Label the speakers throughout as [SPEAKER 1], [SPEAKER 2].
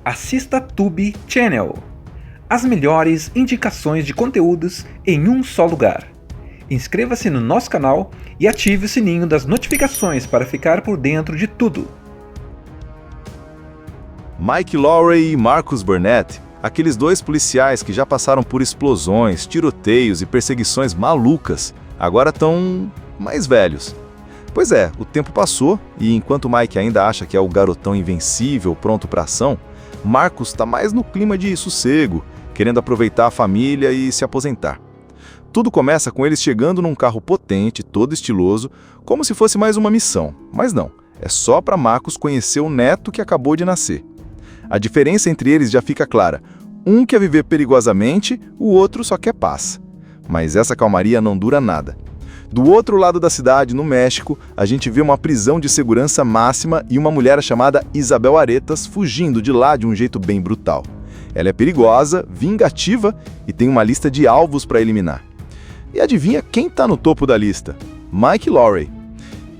[SPEAKER 1] assista Tube Channel. As melhores indicações de conteúdos em um só lugar. Inscreva-se no nosso canal e ative o sininho das notificações para ficar por dentro de tudo.
[SPEAKER 2] Mike Lowrey e Marcus Burnett, aqueles dois policiais que já passaram por explosões, tiroteios e perseguições malucas, agora estão mais velhos. Pois é, o tempo passou e enquanto Mike ainda acha que é o garotão invencível, pronto para ação, Marcus está mais no clima de sossego, querendo aproveitar a família e se aposentar. Tudo começa com eles chegando num carro potente, todo estiloso, como se fosse mais uma missão. Mas não, é só para Marcus conhecer o neto que acabou de nascer. A diferença entre eles já fica clara. Um quer viver perigosamente, o outro só quer paz. Mas essa calmaria não dura nada. Do outro lado da cidade, no México, a gente vê uma prisão de segurança máxima e uma mulher chamada Isabel Aretas fugindo de lá de um jeito bem brutal. Ela é perigosa, vingativa e tem uma lista de alvos para eliminar. E adivinha quem está no topo da lista? Mike Lowrey.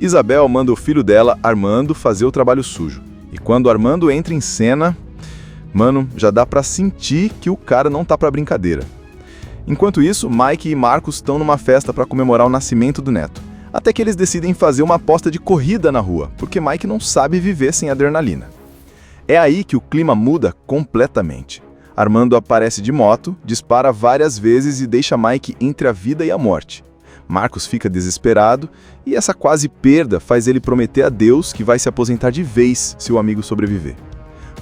[SPEAKER 2] Isabel manda o filho dela, Armando, fazer o trabalho sujo. E quando Armando entra em cena, mano, já dá para sentir que o cara não tá para brincadeira. Enquanto isso, Mike e Marcus estão numa festa para comemorar o nascimento do neto. Até que eles decidem fazer uma aposta de corrida na rua, porque Mike não sabe viver sem adrenalina. É aí que o clima muda completamente. Armando aparece de moto, dispara várias vezes e deixa Mike entre a vida e a morte. Marcus fica desesperado e essa quase perda faz ele prometer a Deus que vai se aposentar de vez se o amigo sobreviver.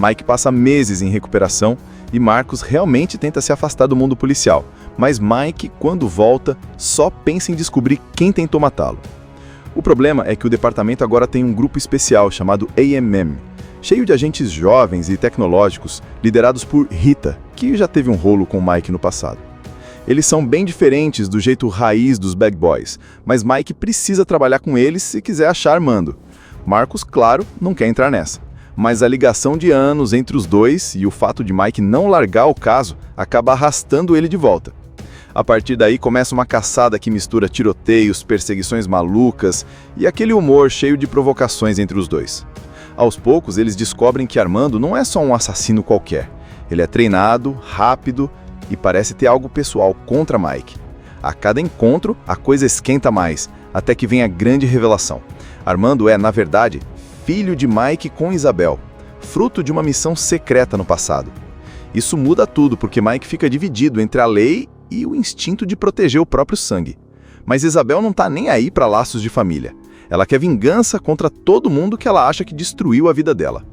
[SPEAKER 2] Mike passa meses em recuperação e Marcus realmente tenta se afastar do mundo policial, mas Mike, quando volta, só pensa em descobrir quem tentou matá-lo. O problema é que o departamento agora tem um grupo especial chamado AMM, cheio de agentes jovens e tecnológicos, liderados por Rita, que já teve um rolo com Mike no passado. Eles são bem diferentes do jeito raiz dos Bad Boys, mas Mike precisa trabalhar com eles se quiser achar Armando. Marcus, claro, não quer entrar nessa. Mas a ligação de anos entre os dois e o fato de Mike não largar o caso acaba arrastando ele de volta. A partir daí começa uma caçada que mistura tiroteios, perseguições malucas e aquele humor cheio de provocações entre os dois. Aos poucos, eles descobrem que Armando não é só um assassino qualquer. Ele é treinado, rápido e parece ter algo pessoal contra Mike. A cada encontro, a coisa esquenta mais, até que vem a grande revelação. Armando é, na verdade, filho de Mike com Isabel, fruto de uma missão secreta no passado. Isso muda tudo porque Mike fica dividido entre a lei e o instinto de proteger o próprio sangue. Mas Isabel não tá nem aí para laços de família. Ela quer vingança contra todo mundo que ela acha que destruiu a vida dela.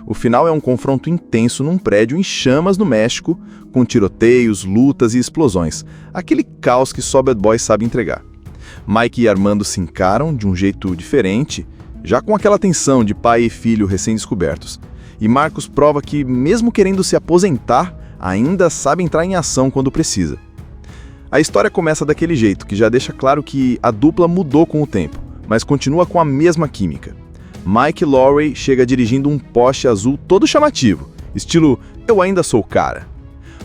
[SPEAKER 2] O final é um confronto intenso num prédio em chamas no México, com tiroteios, lutas e explosões. Aquele caos que só Bad Boy sabe entregar. Mike e Armando se encaram de um jeito diferente, já com aquela tensão de pai e filho recém-descobertos. E Marcus prova que, mesmo querendo se aposentar, ainda sabe entrar em ação quando precisa. A história começa daquele jeito, que já deixa claro que a dupla mudou com o tempo, mas continua com a mesma química. Mike Lowrey chega dirigindo um Porsche azul todo chamativo, estilo "eu ainda sou o cara".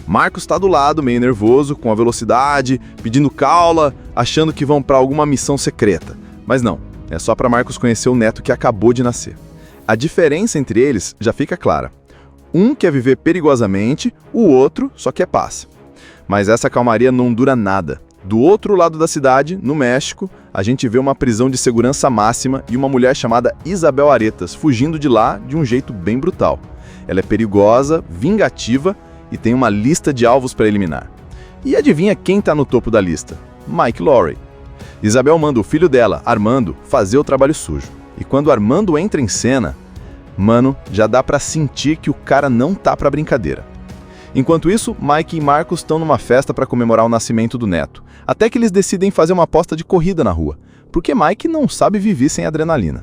[SPEAKER 2] Marcus está do lado, meio nervoso, com a velocidade, pedindo caula, achando que vão para alguma missão secreta. Mas não, é só para Marcus conhecer o neto que acabou de nascer. A diferença entre eles já fica clara. Um quer viver perigosamente, o outro só quer paz. Mas essa calmaria não dura nada. Do outro lado da cidade, no México, a gente vê uma prisão de segurança máxima e uma mulher chamada Isabel Aretas fugindo de lá de um jeito bem brutal. Ela é perigosa, vingativa e tem uma lista de alvos para eliminar. E adivinha quem está no topo da lista? Mike Lowrey. Isabel manda o filho dela, Armando, fazer o trabalho sujo. E quando Armando entra em cena, mano, já dá para sentir que o cara não tá para brincadeira. Enquanto isso, Mike e Marcus estão numa festa para comemorar o nascimento do neto, até que eles decidem fazer uma aposta de corrida na rua, porque Mike não sabe viver sem adrenalina.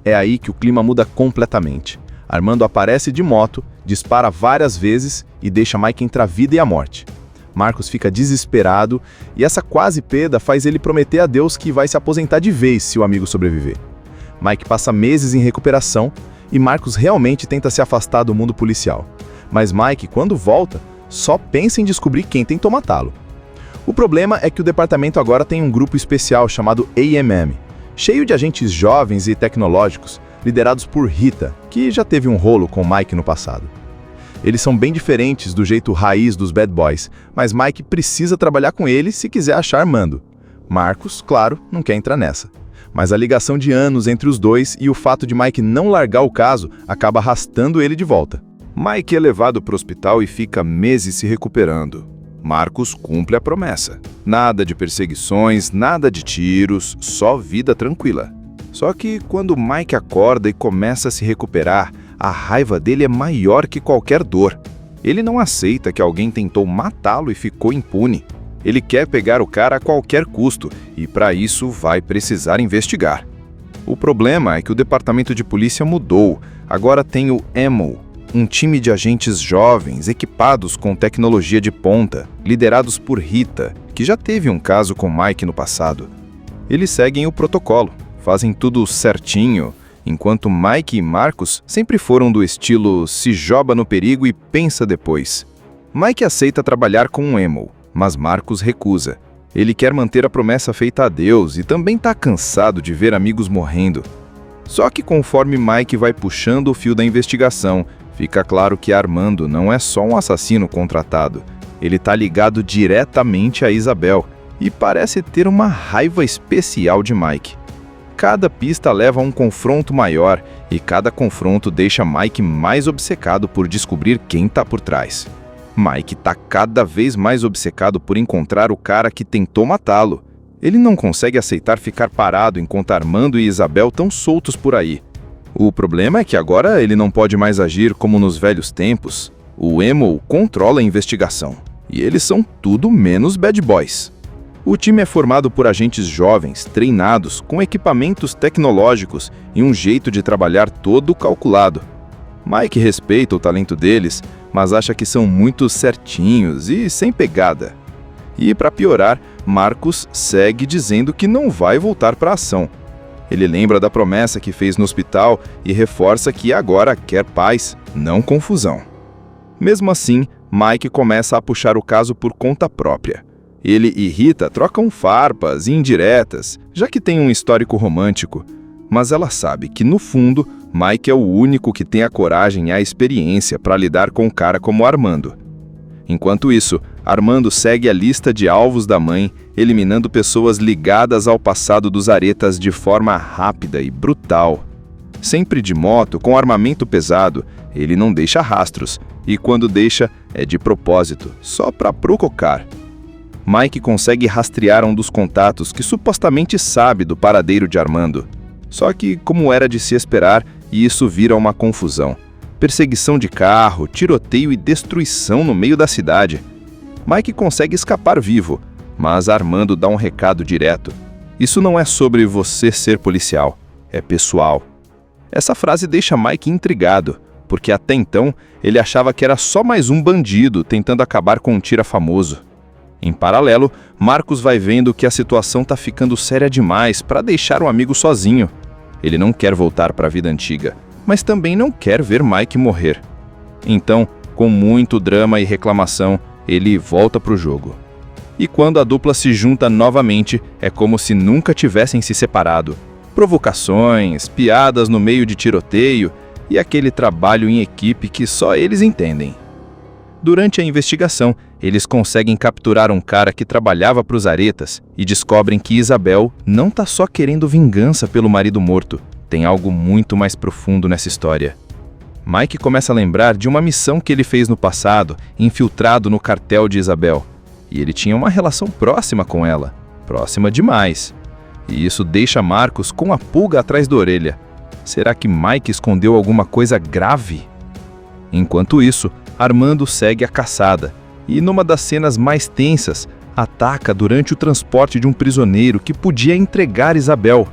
[SPEAKER 2] É aí que o clima muda completamente. Armando aparece de moto, dispara várias vezes e deixa Mike entre a vida e a morte. Marcus fica desesperado e essa quase perda faz ele prometer a Deus que vai se aposentar de vez se o amigo sobreviver. Mike passa meses em recuperação e Marcus realmente tenta se afastar do mundo policial. Mas Mike, quando volta, só pensa em descobrir quem tentou matá-lo. O problema é que o departamento agora tem um grupo especial chamado AMM, cheio de agentes jovens e tecnológicos, liderados por Rita, que já teve um rolo com Mike no passado. Eles são bem diferentes do jeito raiz dos bad boys, mas Mike precisa trabalhar com ele se quiser achar Armando. Marcos, claro, não quer entrar nessa. Mas a ligação de anos entre os dois e o fato de Mike não largar o caso acaba arrastando ele de volta. Mike é levado para o hospital e fica meses se recuperando. Marcos cumpre a promessa. Nada de perseguições, nada de tiros, só vida tranquila. Só que quando Mike acorda e começa a se recuperar, a raiva dele é maior que qualquer dor. Ele não aceita que alguém tentou matá-lo e ficou impune. Ele quer pegar o cara a qualquer custo e, para isso, vai precisar investigar. O problema é que o departamento de polícia mudou. Agora tem o EMO, um time de agentes jovens equipados com tecnologia de ponta, liderados por Rita, que já teve um caso com Mike no passado. Eles seguem o protocolo, fazem tudo certinho, enquanto Mike e Marcos sempre foram do estilo se joga no perigo e pensa depois. Mike aceita trabalhar com o EMO, mas Marcos recusa. Ele quer manter a promessa feita a Deus e também está cansado de ver amigos morrendo. Só que conforme Mike vai puxando o fio da investigação, fica claro que Armando não é só um assassino contratado. Ele está ligado diretamente a Isabel e parece ter uma raiva especial de Mike. Cada pista leva a um confronto maior e cada confronto deixa Mike mais obcecado por descobrir quem está por trás. Mike está cada vez mais obcecado por encontrar o cara que tentou matá-lo. Ele não consegue aceitar ficar parado enquanto Armando e Isabel estão soltos por aí. O problema é que agora ele não pode mais agir como nos velhos tempos. O EMO controla a investigação e eles são tudo menos bad boys. O time é formado por agentes jovens, treinados, com equipamentos tecnológicos e um jeito de trabalhar todo calculado. Mike respeita o talento deles, mas acha que são muito certinhos e sem pegada. E, para piorar, Marcos segue dizendo que não vai voltar para a ação. Ele lembra da promessa que fez no hospital e reforça que agora quer paz, não confusão. Mesmo assim, Mike começa a puxar o caso por conta própria. Ele e Rita trocam farpas e indiretas, já que tem um histórico romântico. Mas ela sabe que, no fundo, Mike é o único que tem a coragem e a experiência para lidar com um cara como Armando. Enquanto isso, Armando segue a lista de alvos da mãe, eliminando pessoas ligadas ao passado dos Aretas de forma rápida e brutal. Sempre de moto, com armamento pesado, ele não deixa rastros, e quando deixa, é de propósito, só para provocar. Mike consegue rastrear um dos contatos que supostamente sabe do paradeiro de Armando. Só que, como era de se esperar, isso vira uma confusão. Perseguição de carro, tiroteio e destruição no meio da cidade. Mike consegue escapar vivo, mas Armando dá um recado direto. Isso não é sobre você ser policial, é pessoal. Essa frase deixa Mike intrigado, porque até então ele achava que era só mais um bandido tentando acabar com um tira famoso. Em paralelo, Marcos vai vendo que a situação está ficando séria demais para deixar o amigo sozinho. Ele não quer voltar para a vida antiga, mas também não quer ver Mike morrer. Então, com muito drama e reclamação, ele volta para o jogo. E quando a dupla se junta novamente, é como se nunca tivessem se separado. Provocações, piadas no meio de tiroteio e aquele trabalho em equipe que só eles entendem. Durante a investigação, eles conseguem capturar um cara que trabalhava para os Aretas e descobrem que Isabel não está só querendo vingança pelo marido morto. Tem algo muito mais profundo nessa história. Mike começa a lembrar de uma missão que ele fez no passado, infiltrado no cartel de Isabel. E ele tinha uma relação próxima com ela. Próxima demais. E isso deixa Marcos com a pulga atrás da orelha. Será que Mike escondeu alguma coisa grave? Enquanto isso, Armando segue a caçada e, numa das cenas mais tensas, ataca durante o transporte de um prisioneiro que podia entregar Isabel.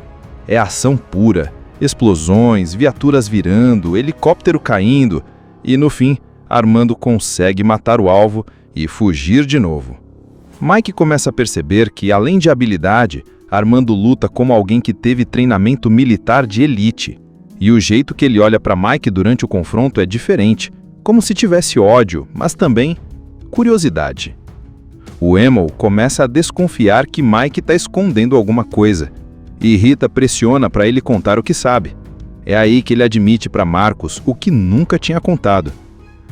[SPEAKER 2] É ação pura, explosões, viaturas virando, helicóptero caindo e, no fim, Armando consegue matar o alvo e fugir de novo. Mike começa a perceber que, além de habilidade, Armando luta como alguém que teve treinamento militar de elite. E o jeito que ele olha para Mike durante o confronto é diferente, como se tivesse ódio, mas também curiosidade. O EMO começa a desconfiar que Mike está escondendo alguma coisa, e Rita pressiona para ele contar o que sabe. É aí que ele admite para Marcos o que nunca tinha contado.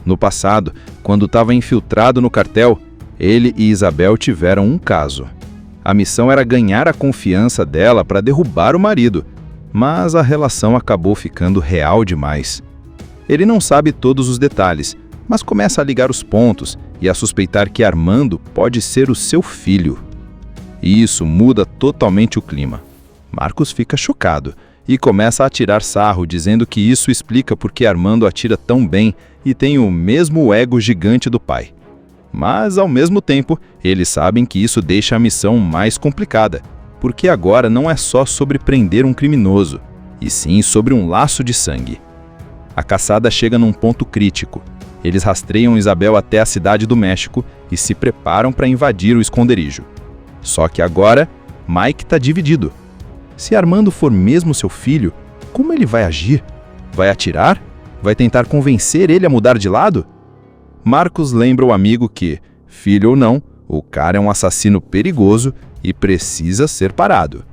[SPEAKER 2] No passado, quando estava infiltrado no cartel, ele e Isabel tiveram um caso. A missão era ganhar a confiança dela para derrubar o marido, mas a relação acabou ficando real demais. Ele não sabe todos os detalhes, mas começa a ligar os pontos e a suspeitar que Armando pode ser o seu filho. E isso muda totalmente o clima. Marcos fica chocado e começa a tirar sarro, dizendo que isso explica porque Armando atira tão bem e tem o mesmo ego gigante do pai. Mas, ao mesmo tempo, eles sabem que isso deixa a missão mais complicada, porque agora não é só sobre prender um criminoso, e sim sobre um laço de sangue. A caçada chega num ponto crítico. Eles rastreiam Isabel até a cidade do México e se preparam para invadir o esconderijo. Só que agora, Mike está dividido. Se Armando for mesmo seu filho, como ele vai agir? Vai atirar? Vai tentar convencer ele a mudar de lado? Marcos lembra o amigo que, filho ou não, o cara é um assassino perigoso e precisa ser parado.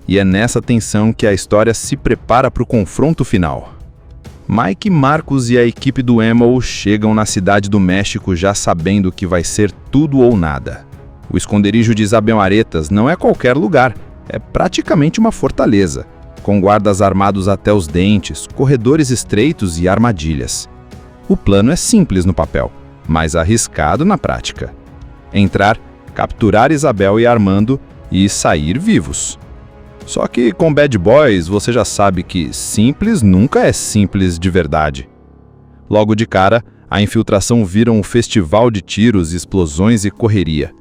[SPEAKER 2] E é nessa tensão que a história se prepara para o confronto final. Mike, Marcos e a equipe do Emo chegam na cidade do México já sabendo que vai ser tudo ou nada. O esconderijo de Isabel Aretas não é qualquer lugar, é praticamente uma fortaleza, com guardas armados até os dentes, corredores estreitos e armadilhas. O plano é simples no papel, mas arriscado na prática. Entrar, capturar Isabel e Armando e sair vivos. Só que com Bad Boys você já sabe que simples nunca é simples de verdade. Logo de cara, a infiltração vira um festival de tiros, explosões e correria.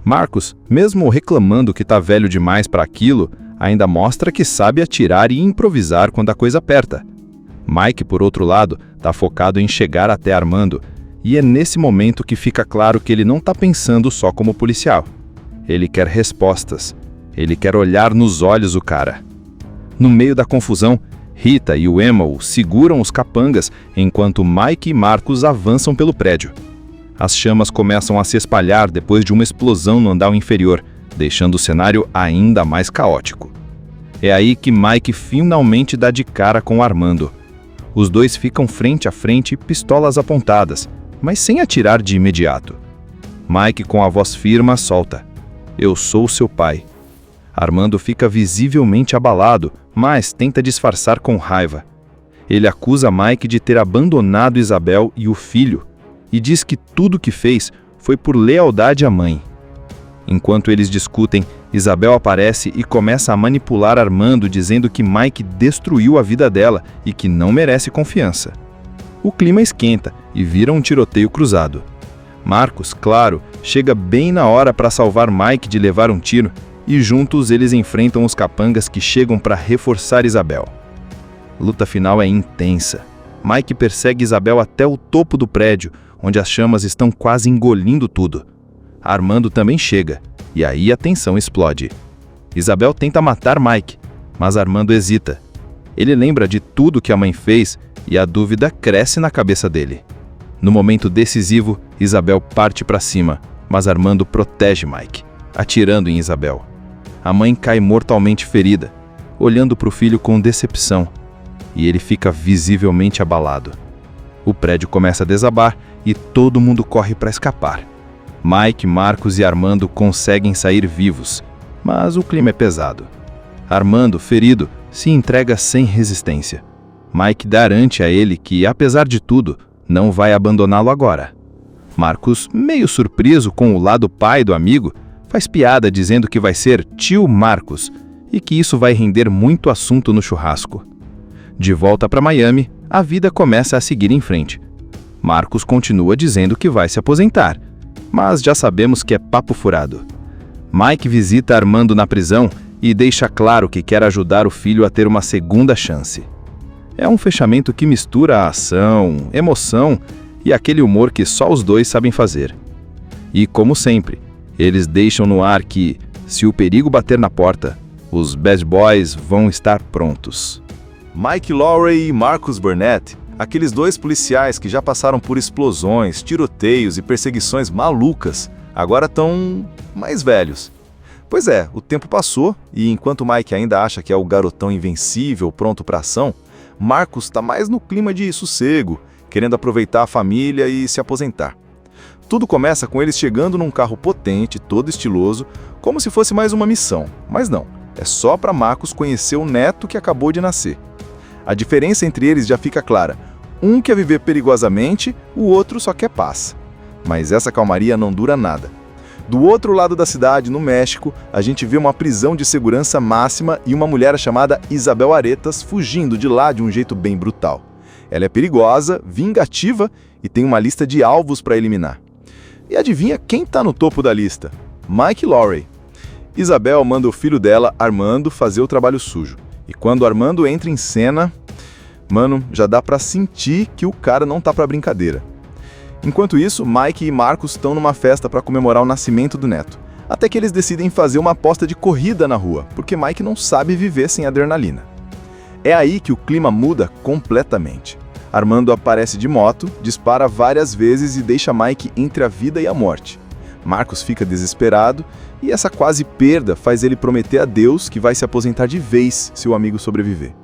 [SPEAKER 2] Marcos, mesmo reclamando que tá velho demais para aquilo, ainda mostra que sabe atirar e improvisar quando a coisa aperta. Mike, por outro lado, tá focado em chegar até Armando, e é nesse momento que fica claro que ele não tá pensando só como policial. Ele quer respostas. Ele quer olhar nos olhos o cara. No meio da confusão, Rita e o Emo seguram os capangas enquanto Mike e Marcos avançam pelo prédio. As chamas começam a se espalhar depois de uma explosão no andar inferior, deixando o cenário ainda mais caótico. É aí que Mike finalmente dá de cara com Armando. Os dois ficam frente a frente, pistolas apontadas, mas sem atirar de imediato. Mike, com a voz firme, solta: "Eu sou seu pai." Armando fica visivelmente abalado, mas tenta disfarçar com raiva. Ele acusa Mike de ter abandonado Isabel e o filho, e diz que tudo o que fez foi por lealdade à mãe. Enquanto eles discutem, Isabel aparece e começa a manipular Armando, dizendo que Mike destruiu a vida dela e que não merece confiança. O clima esquenta e vira um tiroteio cruzado. Marcos, claro, chega bem na hora para salvar Mike de levar um tiro, e juntos eles enfrentam os capangas que chegam para reforçar Isabel. Luta final é intensa. Mike persegue Isabel até o topo do prédio, onde as chamas estão quase engolindo tudo. Armando também chega, e aí a tensão explode. Isabel tenta matar Mike, mas Armando hesita. Ele lembra de tudo que a mãe fez e a dúvida cresce na cabeça dele. No momento decisivo, Isabel parte para cima, mas Armando protege Mike, atirando em Isabel. A mãe cai mortalmente ferida, olhando para o filho com decepção, e ele fica visivelmente abalado. O prédio começa a desabar e todo mundo corre para escapar. Mike, Marcos e Armando conseguem sair vivos, mas o clima é pesado. Armando, ferido, se entrega sem resistência. Mike garante a ele que, apesar de tudo, não vai abandoná-lo agora. Marcos, meio surpreso com o lado pai do amigo, faz piada dizendo que vai ser tio Marcos e que isso vai render muito assunto no churrasco. De volta para Miami, a vida começa a seguir em frente. Marcos continua dizendo que vai se aposentar, mas já sabemos que é papo furado. Mike visita Armando na prisão e deixa claro que quer ajudar o filho a ter uma segunda chance. É um fechamento que mistura a ação, emoção e aquele humor que só os dois sabem fazer. E, como sempre, eles deixam no ar que, se o perigo bater na porta, os Bad Boys vão estar prontos.
[SPEAKER 3] Mike Lowrey e Marcus Burnett, aqueles dois policiais que já passaram por explosões, tiroteios e perseguições malucas, agora estão mais velhos. Pois é, o tempo passou e enquanto Mike ainda acha que é o garotão invencível, pronto para ação, Marcus está mais no clima de sossego,
[SPEAKER 2] querendo aproveitar a família e se aposentar. Tudo começa com eles chegando num carro potente, todo estiloso, como se fosse mais uma missão. Mas não, é só para Marcus conhecer o neto que acabou de nascer. A diferença entre eles já fica clara. Um quer viver perigosamente, o outro só quer paz. Mas essa calmaria não dura nada. Do outro lado da cidade, no México, a gente vê uma prisão de segurança máxima e uma mulher chamada Isabel Aretas fugindo de lá de um jeito bem brutal. Ela é perigosa, vingativa e tem uma lista de alvos para eliminar. E adivinha quem está no topo da lista? Mike Lowrey. Isabel manda o filho dela, Armando, fazer o trabalho sujo. E quando Armando entra em cena, mano, já dá para sentir que o cara não tá para brincadeira. Enquanto isso, Mike e Marcus estão numa festa para comemorar o nascimento do neto. Até que eles decidem fazer uma aposta de corrida na rua, porque Mike não sabe viver sem adrenalina. É aí que o clima muda completamente. Armando aparece de moto, dispara várias vezes e deixa Mike entre a vida e a morte. Marcus fica desesperado e essa quase perda faz ele prometer a Deus que vai se aposentar de vez se o amigo sobreviver.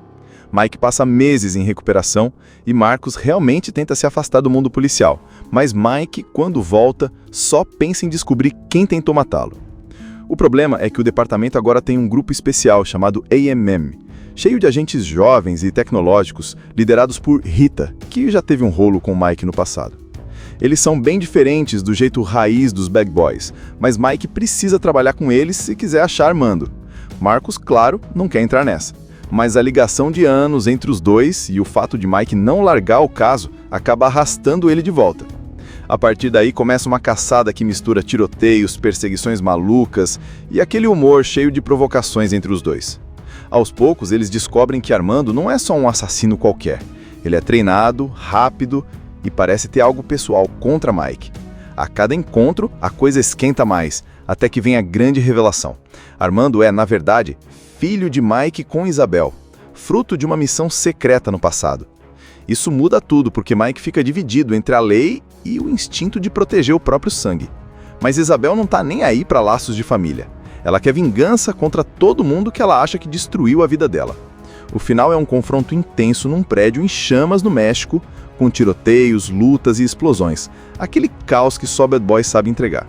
[SPEAKER 2] Mike passa meses em recuperação e Marcus realmente tenta se afastar do mundo policial, mas Mike, quando volta, só pensa em descobrir quem tentou matá-lo. O problema é que o departamento agora tem um grupo especial chamado AMM, cheio de agentes jovens e tecnológicos, liderados por Rita, que já teve um rolo com Mike no passado. Eles são bem diferentes do jeito raiz dos Bad Boys, mas Mike precisa trabalhar com eles se quiser achar Armando. Marcus, claro, não quer entrar nessa. Mas a ligação de anos entre os dois e o fato de Mike não largar o caso acaba arrastando ele de volta. A partir daí começa uma caçada que mistura tiroteios, perseguições malucas e aquele humor cheio de provocações entre os dois. Aos poucos, eles descobrem que Armando não é só um assassino qualquer. Ele é treinado, rápido e parece ter algo pessoal contra Mike. A cada encontro, a coisa esquenta mais, até que vem a grande revelação. Armando é, na verdade, filho de Mike com Isabel, fruto de uma missão secreta no passado. Isso muda tudo porque Mike fica dividido entre a lei e o instinto de proteger o próprio sangue. Mas Isabel não tá nem aí para laços de família. Ela quer vingança contra todo mundo que ela acha que destruiu a vida dela. O final é um confronto intenso num prédio em chamas no México, com tiroteios, lutas e explosões. Aquele caos que só Bad Boy sabe entregar.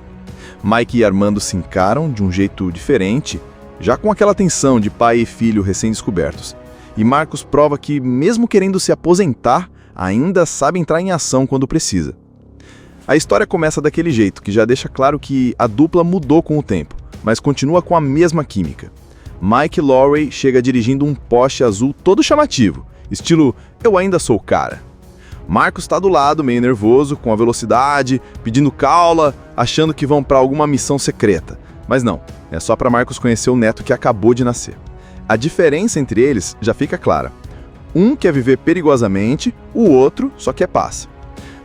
[SPEAKER 2] Mike e Armando se encaram de um jeito diferente, já com aquela tensão de pai e filho recém-descobertos. E Marcus prova que, mesmo querendo se aposentar, ainda sabe entrar em ação quando precisa. A história começa daquele jeito, que já deixa claro que a dupla mudou com o tempo, mas continua com a mesma química. Mike Lowrey chega dirigindo um Porsche azul todo chamativo, estilo "eu ainda sou o cara". Marcus está do lado, meio nervoso, com a velocidade, pedindo caula, achando que vão para alguma missão secreta. Mas não, é só para Marcus conhecer o neto que acabou de nascer. A diferença entre eles já fica clara. Um quer viver perigosamente, o outro só quer paz.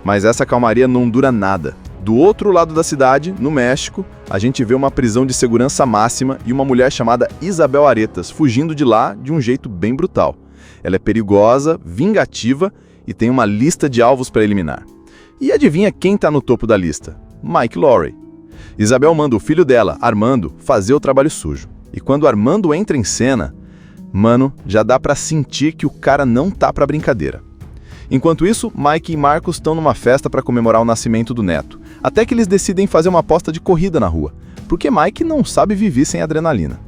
[SPEAKER 2] Mas essa calmaria não dura nada. Do outro lado da cidade, no México, a gente vê uma prisão de segurança máxima e uma mulher chamada Isabel Aretas fugindo de lá de um jeito bem brutal. Ela é perigosa, vingativa e tem uma lista de alvos para eliminar. E adivinha quem está no topo da lista? Mike Lowrey. Isabel manda o filho dela, Armando, fazer o trabalho sujo. E quando Armando entra em cena, mano, já dá pra sentir que o cara não tá pra brincadeira. Enquanto isso, Mike e Marcus estão numa festa para comemorar o nascimento do neto, até que eles decidem fazer uma aposta de corrida na rua, porque Mike não sabe viver sem adrenalina.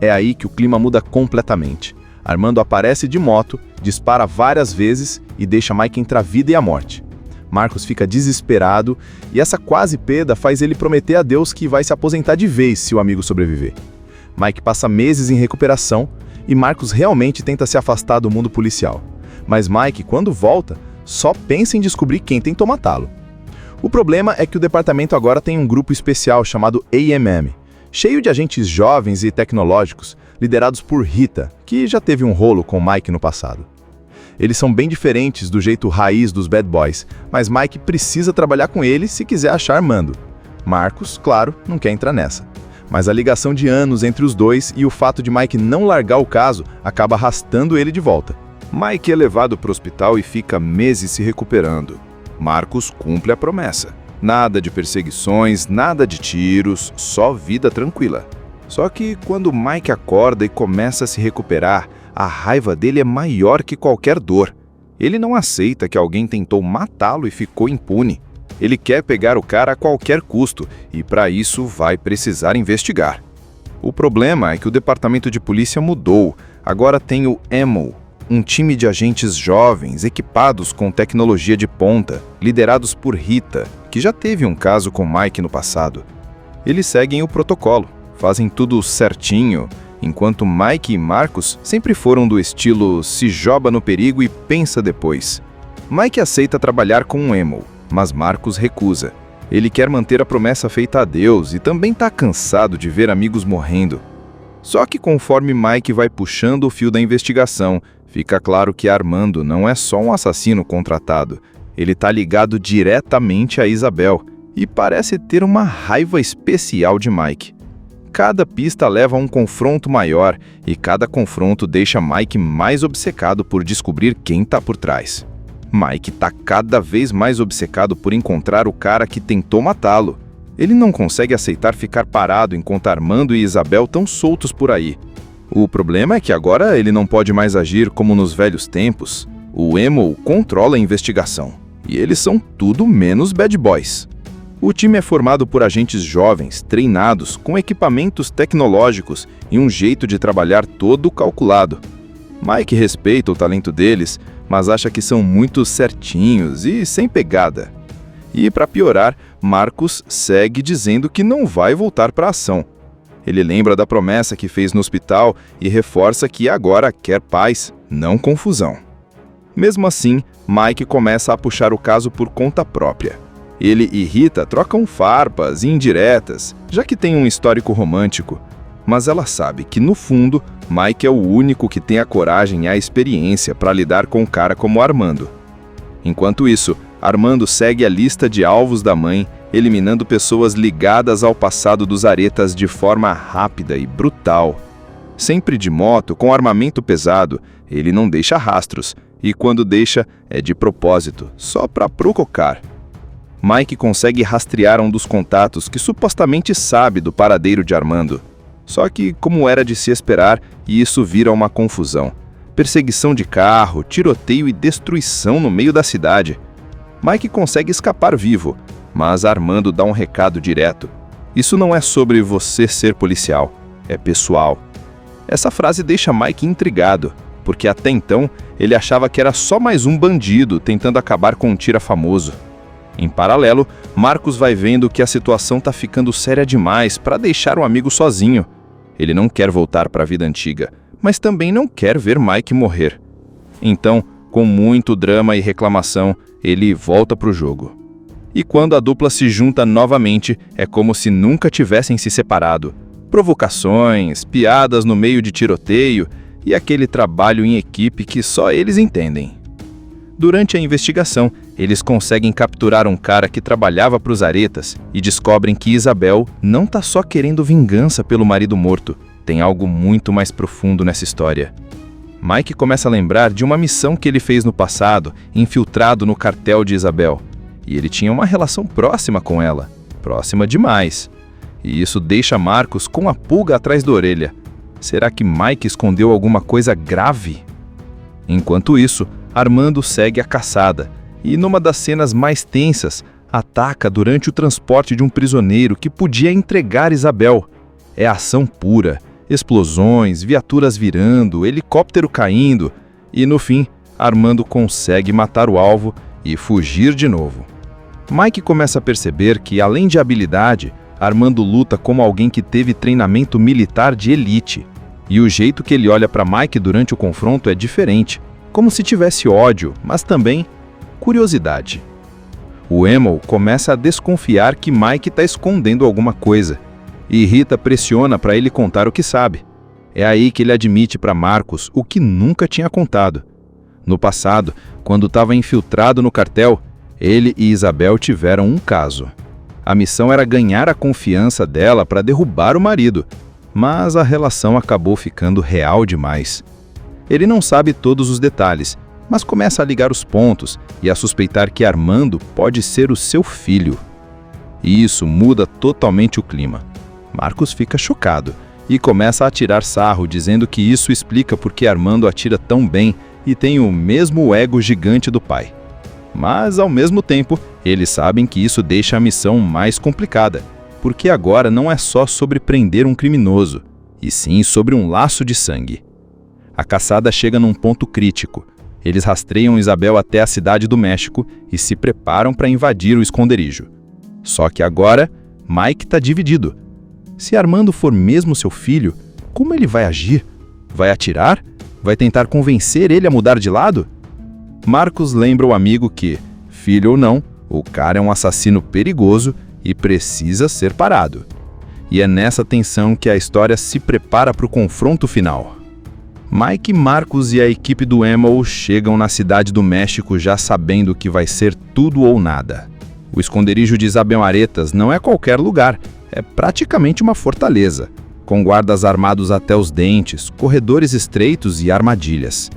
[SPEAKER 2] É aí que o clima muda completamente. Armando aparece de moto, dispara várias vezes e deixa Mike entre a vida e a morte. Marcus fica desesperado e essa quase perda faz ele prometer a Deus que vai se aposentar de vez se o amigo sobreviver. Mike passa meses em recuperação e Marcus realmente tenta se afastar do mundo policial. Mas Mike, quando volta, só pensa em descobrir quem tentou matá-lo. O problema é que o departamento agora tem um grupo especial chamado AMM, cheio de agentes jovens e tecnológicos, liderados por Rita, que já teve um rolo com Mike no passado. Eles são bem diferentes do jeito raiz dos Bad Boys, mas Mike precisa trabalhar com eles se quiser achar Armando. Marcus, claro, não quer entrar nessa. Mas a ligação de anos entre os dois e o fato de Mike não largar o caso acaba arrastando ele de volta.
[SPEAKER 3] Mike é levado para o hospital e fica meses se recuperando. Marcus cumpre a promessa. Nada de perseguições, nada de tiros, só vida tranquila. Só que quando Mike acorda e começa a se recuperar, a raiva dele é maior que qualquer dor. Ele não aceita que alguém tentou matá-lo e ficou impune. Ele quer pegar o cara a qualquer custo e, para isso, vai precisar investigar. O problema é que o departamento de polícia mudou. Agora tem o EMO, um time de agentes jovens equipados com tecnologia de ponta, liderados por Rita, que já teve um caso com Mike no passado. Eles seguem o protocolo, fazem tudo certinho, enquanto Mike e Marcus sempre foram do estilo se joga no perigo e pensa depois. Mike aceita trabalhar com o EMO, mas Marcus recusa. Ele quer manter a promessa feita a Deus e também está cansado de ver amigos morrendo. Só que conforme Mike vai puxando o fio da investigação, fica claro que Armando não é só um assassino contratado. Ele está ligado diretamente a Isabel e parece ter uma raiva especial de Mike. Cada pista leva a um confronto maior e cada confronto deixa Mike mais obcecado por descobrir quem está por trás. Mike está cada vez mais obcecado por encontrar o cara que tentou matá-lo. Ele não consegue aceitar ficar parado enquanto Armando e Isabel estão soltos por aí. O problema é que agora ele não pode mais agir como nos velhos tempos. O EMO controla a investigação e eles são tudo menos bad boys. O time é formado por agentes jovens, treinados, com equipamentos tecnológicos e um jeito de trabalhar todo calculado. Mike respeita o talento deles, mas acha que são muito certinhos e sem pegada. E, para piorar, Marcus segue dizendo que não vai voltar para a ação. Ele lembra da promessa que fez no hospital e reforça que agora quer paz, não confusão. Mesmo assim, Mike começa a puxar o caso por conta própria. Ele e Rita trocam farpas e indiretas, já que tem um histórico romântico. Mas ela sabe que, no fundo, Mike é o único que tem a coragem e a experiência para lidar com um cara como Armando. Enquanto isso, Armando segue a lista de alvos da mãe, eliminando pessoas ligadas ao passado dos Aretas de forma rápida e brutal. Sempre de moto, com armamento pesado, ele não deixa rastros, e quando deixa, é de propósito, só para provocar. Mike consegue rastrear um dos contatos que supostamente sabe do paradeiro de Armando. Só que, como era de se esperar, isso vira uma confusão. Perseguição de carro, tiroteio e destruição no meio da cidade. Mike consegue escapar vivo, mas Armando dá um recado direto. Isso não é sobre você ser policial, é pessoal. Essa frase deixa Mike intrigado, porque até então ele achava que era só mais um bandido tentando acabar com um tira famoso. Em paralelo, Marcus vai vendo que a situação está ficando séria demais para deixar o amigo sozinho. Ele não quer voltar para a vida antiga, mas também não quer ver Mike morrer. Então, com muito drama e reclamação, ele volta para o jogo. E quando a dupla se junta novamente, é como se nunca tivessem se separado. Provocações, piadas no meio de tiroteio e aquele trabalho em equipe que só eles entendem. Durante a investigação, eles conseguem capturar um cara que trabalhava para os Aretas e descobrem que Isabel não está só querendo vingança pelo marido morto. Tem algo muito mais profundo nessa história. Mike começa a lembrar de uma missão que ele fez no passado, infiltrado no cartel de Isabel. E ele tinha uma relação próxima com ela. Próxima demais. E isso deixa Marcus com a pulga atrás da orelha. Será que Mike escondeu alguma coisa grave? Enquanto isso, Armando segue a caçada e, numa das cenas mais tensas, ataca durante o transporte de um prisioneiro que podia entregar Isabel. É ação pura, explosões, viaturas virando, helicóptero caindo e, no fim, Armando consegue matar o alvo e fugir de novo. Mike começa a perceber que, além de habilidade, Armando luta como alguém que teve treinamento militar de elite. E o jeito que ele olha para Mike durante o confronto é diferente. Como se tivesse ódio, mas também curiosidade. O EMO começa a desconfiar que Mike está escondendo alguma coisa, e Rita pressiona para ele contar o que sabe. É aí que ele admite para Marcus o que nunca tinha contado. No passado, quando estava infiltrado no cartel, ele e Isabel tiveram um caso. A missão era ganhar a confiança dela para derrubar o marido, mas a relação acabou ficando real demais. Ele não sabe todos os detalhes, mas começa a ligar os pontos e a suspeitar que Armando pode ser o seu filho. E isso muda totalmente o clima. Marcus fica chocado e começa a atirar sarro, dizendo que isso explica porque Armando atira tão bem e têm o mesmo ego gigante do pai. Mas, ao mesmo tempo, eles sabem que isso deixa a missão mais complicada, porque agora não é só sobre prender um criminoso, e sim sobre um laço de sangue. A caçada chega num ponto crítico. Eles rastreiam Isabel até a cidade do México e se preparam para invadir o esconderijo. Só que agora, Mike está dividido. Se Armando for mesmo seu filho, como ele vai agir? Vai atirar? Vai tentar convencer ele a mudar de lado? Marcos lembra o amigo que, filho ou não, o cara é um assassino perigoso e precisa ser parado. E é nessa tensão que a história se prepara para o confronto final. Mike, Marcos e a equipe do Emo chegam na cidade do México já sabendo que vai ser tudo ou nada. O esconderijo de Isabel Aretas não é qualquer lugar, é praticamente uma fortaleza, com guardas armados até os dentes, corredores estreitos e armadilhas.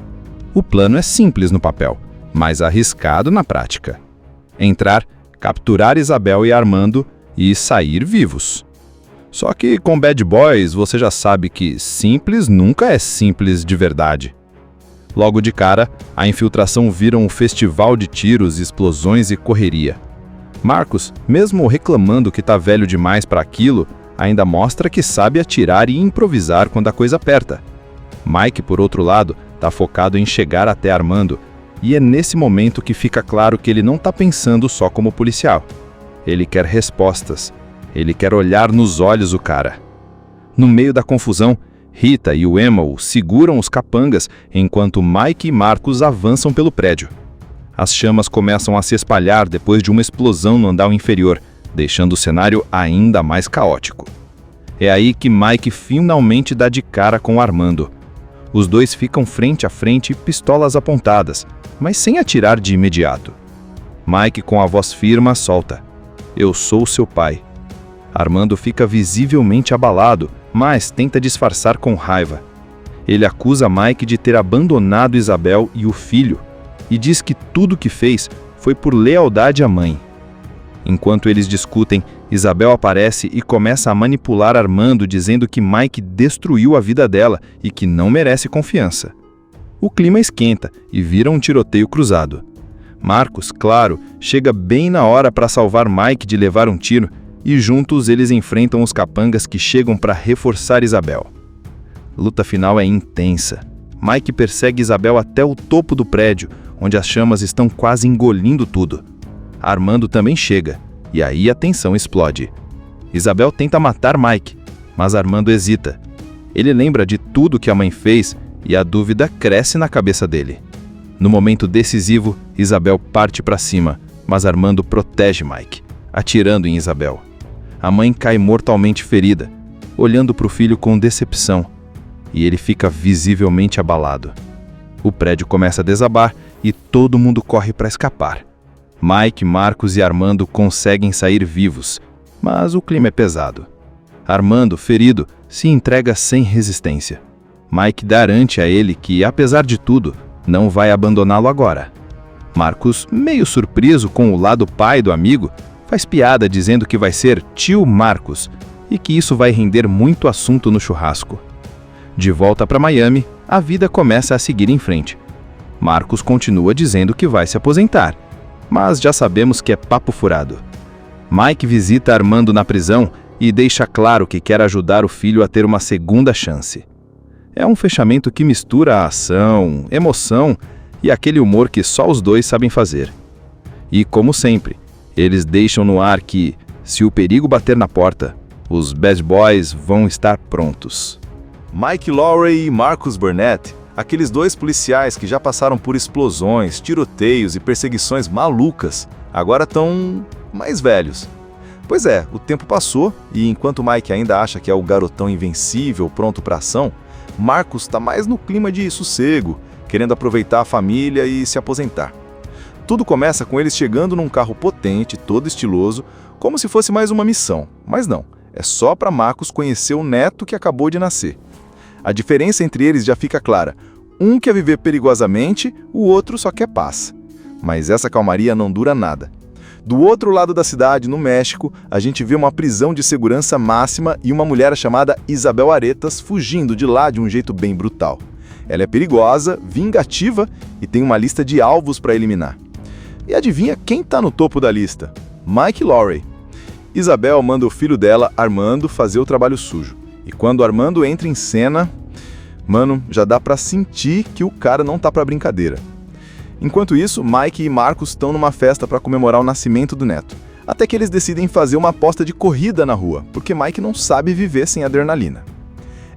[SPEAKER 3] O plano é simples no papel, mas arriscado na prática. Entrar, capturar Isabel e Armando e sair vivos. Só que com Bad Boys você já sabe que simples nunca é simples de verdade. Logo de cara, a infiltração vira um festival de tiros, explosões e correria. Marcos, mesmo reclamando que tá velho demais para aquilo, ainda mostra que sabe atirar e improvisar quando a coisa aperta. Mike, por outro lado, tá focado em chegar até Armando, e é nesse momento que fica claro que ele não tá pensando só como policial. Ele quer respostas. Ele quer olhar nos olhos o cara. No meio da confusão, Rita e o Emo seguram os capangas enquanto Mike e Marcos avançam pelo prédio. As chamas começam a se espalhar depois de uma explosão no andar inferior, deixando o cenário ainda mais caótico. É aí que Mike finalmente dá de cara com Armando. Os dois ficam frente a frente, pistolas apontadas, mas sem atirar de imediato. Mike, com a voz firme, solta: "Eu sou seu pai." Armando fica visivelmente abalado, mas tenta disfarçar com raiva. Ele acusa Mike de ter abandonado Isabel e o filho, e diz que tudo o que fez foi por lealdade à mãe. Enquanto eles discutem, Isabel aparece e começa a manipular Armando, dizendo que Mike destruiu a vida dela e que não merece confiança. O clima esquenta e vira um tiroteio cruzado. Marcos, claro, chega bem na hora para salvar Mike de levar um tiro, e juntos eles enfrentam os capangas que chegam para reforçar Isabel. Luta final é intensa. Mike persegue Isabel até o topo do prédio, onde as chamas estão quase engolindo tudo. Armando também chega, e aí a tensão explode. Isabel tenta matar Mike, mas Armando hesita. Ele lembra de tudo que a mãe fez e a dúvida cresce na cabeça dele. No momento decisivo, Isabel parte para cima, mas Armando protege Mike, atirando em Isabel. A mãe cai mortalmente ferida, olhando para o filho com decepção, e ele fica visivelmente abalado. O prédio começa a desabar e todo mundo corre para escapar. Mike, Marcos e Armando conseguem sair vivos, mas o clima é pesado. Armando, ferido, se entrega sem resistência. Mike garante a ele que, apesar de tudo, não vai abandoná-lo agora. Marcos, meio surpreso com o lado pai do amigo, faz piada dizendo que vai ser tio Marcos e que isso vai render muito assunto no churrasco. De volta para Miami, a vida começa a seguir em frente. Marcos continua dizendo que vai se aposentar, mas já sabemos que é papo furado. Mike visita Armando na prisão e deixa claro que quer ajudar o filho a ter uma segunda chance. É um fechamento que mistura a ação, emoção e aquele humor que só os dois sabem fazer. E, como sempre, eles deixam no ar que, se o perigo bater na porta, os Bad Boys vão estar prontos.
[SPEAKER 2] Mike Lowrey e Marcus Burnett, aqueles dois policiais que já passaram por explosões, tiroteios e perseguições malucas, agora estão mais velhos. Pois é, o tempo passou e enquanto Mike ainda acha que é o garotão invencível pronto para ação, Marcus está mais no clima de sossego, querendo aproveitar a família e se aposentar. Tudo começa com eles chegando num carro potente, todo estiloso, como se fosse mais uma missão. Mas não, é só para Marcus conhecer o neto que acabou de nascer. A diferença entre eles já fica clara. Um quer viver perigosamente, o outro só quer paz. Mas essa calmaria não dura nada. Do outro lado da cidade, no México, a gente vê uma prisão de segurança máxima e uma mulher chamada Isabel Aretas fugindo de lá de um jeito bem brutal. Ela é perigosa, vingativa e tem uma lista de alvos para eliminar. E adivinha quem está no topo da lista? Mike Lowrey. Isabel manda o filho dela, Armando, fazer o trabalho sujo. E quando Armando entra em cena, mano, já dá para sentir que o cara não tá para brincadeira. Enquanto isso, Mike e Marcos estão numa festa para comemorar o nascimento do neto. Até que eles decidem fazer uma aposta de corrida na rua, porque Mike não sabe viver sem adrenalina.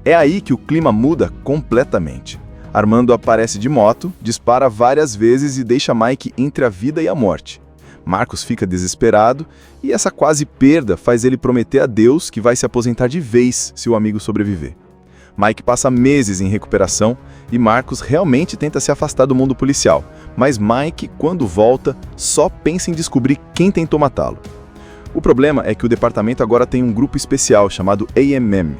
[SPEAKER 2] É aí que o clima muda completamente. Armando aparece de moto, dispara várias vezes e deixa Mike entre a vida e a morte. Marcos fica desesperado e essa quase perda faz ele prometer a Deus que vai se aposentar de vez se o amigo sobreviver. Mike passa meses em recuperação e Marcos realmente tenta se afastar do mundo policial, mas Mike, quando volta, só pensa em descobrir quem tentou matá-lo. O problema é que o departamento agora tem um grupo especial chamado AMM,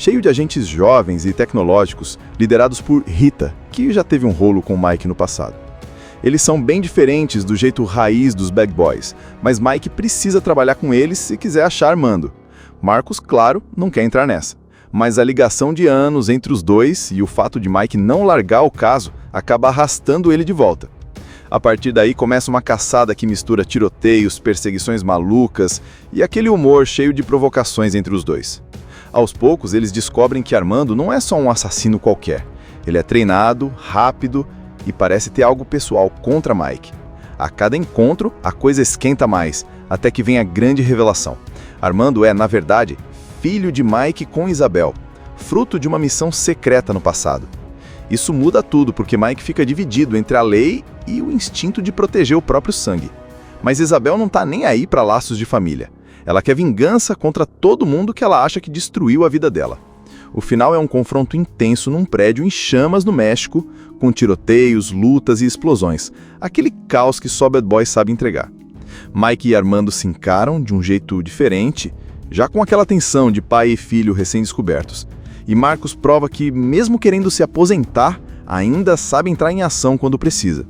[SPEAKER 2] cheio de agentes jovens e tecnológicos, liderados por Rita, que já teve um rolo com Mike no passado. Eles são bem diferentes do jeito raiz dos Bad Boys, mas Mike precisa trabalhar com eles se quiser achar Armando. Marcos, claro, não quer entrar nessa. Mas a ligação de anos entre os dois e o fato de Mike não largar o caso acaba arrastando ele de volta. A partir daí começa uma caçada que mistura tiroteios, perseguições malucas e aquele humor cheio de provocações entre os dois. Aos poucos, eles descobrem que Armando não é só um assassino qualquer. Ele é treinado, rápido e parece ter algo pessoal contra Mike. A cada encontro, a coisa esquenta mais, até que vem a grande revelação. Armando é, na verdade, filho de Mike com Isabel, fruto de uma missão secreta no passado. Isso muda tudo porque Mike fica dividido entre a lei e o instinto de proteger o próprio sangue. Mas Isabel não tá nem aí para laços de família. Ela quer vingança contra todo mundo que ela acha que destruiu a vida dela. O final é um confronto intenso num prédio em chamas no México, com tiroteios, lutas e explosões. Aquele caos que só Bad Boy sabe entregar. Mike e Armando se encaram de um jeito diferente, já com aquela tensão de pai e filho recém-descobertos. E Marcos prova que, mesmo querendo se aposentar, ainda sabe entrar em ação quando precisa.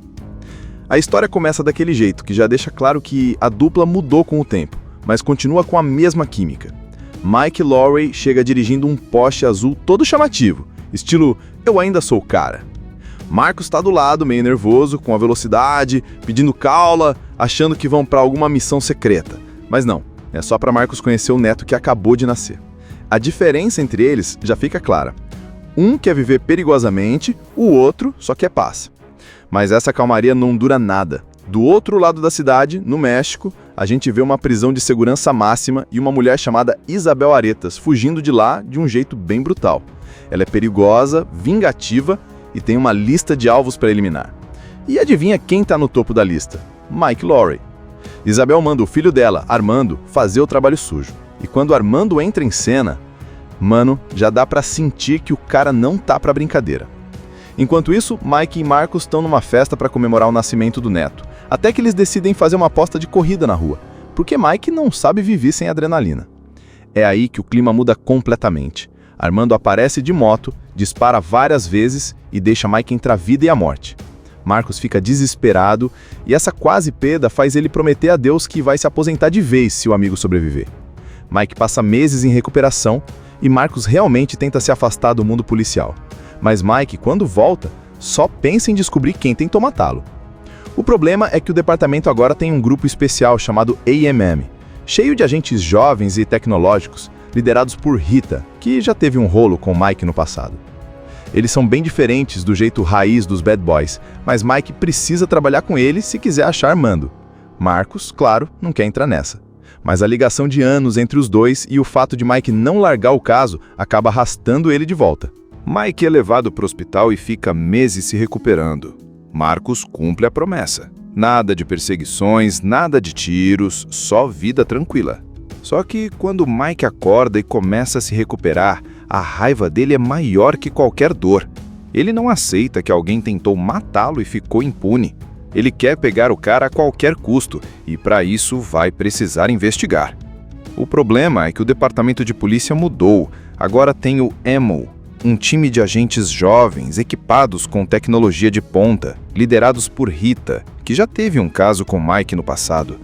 [SPEAKER 2] A história começa daquele jeito, que já deixa claro que a dupla mudou com o tempo, mas continua com a mesma química. Mike Lowrey chega dirigindo um Porsche azul todo chamativo, estilo "eu ainda sou o cara". Marcos está do lado, meio nervoso, com a velocidade, pedindo caula, achando que vão para alguma missão secreta. Mas não, é só para Marcos conhecer o neto que acabou de nascer. A diferença entre eles já fica clara. Um quer viver perigosamente, o outro só quer paz. Mas essa calmaria não dura nada. Do outro lado da cidade, no México, a gente vê uma prisão de segurança máxima e uma mulher chamada Isabel Aretas fugindo de lá de um jeito bem brutal. Ela é perigosa, vingativa e tem uma lista de alvos para eliminar. E adivinha quem está no topo da lista? Mike Lowrey. Isabel manda o filho dela, Armando, fazer o trabalho sujo. E quando Armando entra em cena, mano, já dá para sentir que o cara não tá para brincadeira. Enquanto isso, Mike e Marcos estão numa festa para comemorar o nascimento do neto, até que eles decidem fazer uma aposta de corrida na rua, porque Mike não sabe viver sem adrenalina. É aí que o clima muda completamente. Armando aparece de moto, dispara várias vezes e deixa Mike entre a vida e a morte. Marcos fica desesperado e essa quase perda faz ele prometer a Deus que vai se aposentar de vez se o amigo sobreviver. Mike passa meses em recuperação e Marcos realmente tenta se afastar do mundo policial. Mas Mike, quando volta, só pensa em descobrir quem tentou matá-lo. O problema é que o departamento agora tem um grupo especial chamado AMM, cheio de agentes jovens e tecnológicos, liderados por Rita, que já teve um rolo com Mike no passado. Eles são bem diferentes do jeito raiz dos Bad Boys, mas Mike precisa trabalhar com eles se quiser achar Armando. Marcos, claro, não quer entrar nessa. Mas a ligação de anos entre os dois e o fato de Mike não largar o caso acaba arrastando ele de volta.
[SPEAKER 3] Mike é levado para o hospital e fica meses se recuperando. Marcos cumpre a promessa. Nada de perseguições, nada de tiros, só vida tranquila. Só que quando Mike acorda e começa a se recuperar, a raiva dele é maior que qualquer dor. Ele não aceita que alguém tentou matá-lo e ficou impune. Ele quer pegar o cara a qualquer custo e, para isso, vai precisar investigar. O problema é que o departamento de polícia mudou. Agora tem o AMO, um time de agentes jovens equipados com tecnologia de ponta, liderados por Rita, que já teve um caso com Mike no passado.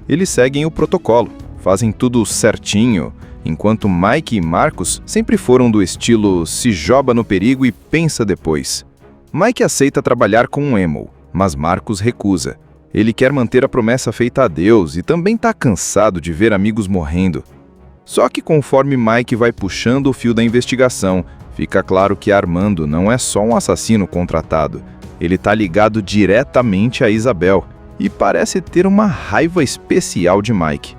[SPEAKER 3] Eles seguem o protocolo, fazem tudo certinho, enquanto Mike e Marcos sempre foram do estilo se joga no perigo e pensa depois. Mike aceita trabalhar com o Emo, mas Marcus recusa. Ele quer manter a promessa feita a Deus e também está cansado de ver amigos morrendo. Só que conforme Mike vai puxando o fio da investigação, fica claro que Armando não é só um assassino contratado. Ele está ligado diretamente a Isabel e parece ter uma raiva especial de Mike.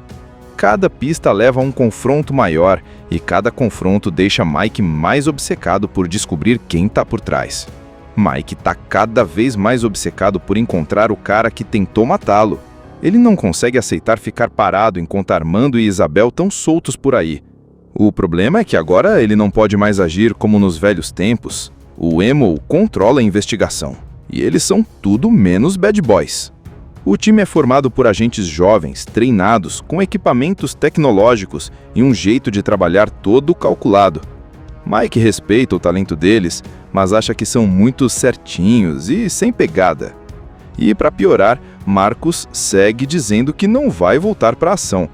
[SPEAKER 3] Cada pista leva a um confronto maior e cada confronto deixa Mike mais obcecado por descobrir quem está por trás. Mike está cada vez mais obcecado por encontrar o cara que tentou matá-lo. Ele não consegue aceitar ficar parado enquanto Armando e Isabel estão soltos por aí. O problema é que agora ele não pode mais agir como nos velhos tempos. O Emo controla a investigação e eles são tudo menos bad boys. O time é formado por agentes jovens, treinados, com equipamentos tecnológicos e um jeito de trabalhar todo calculado. Mike respeita o talento deles, mas acha que são muito certinhos e sem pegada. E, para piorar, Marcus segue dizendo que não vai voltar para a ação.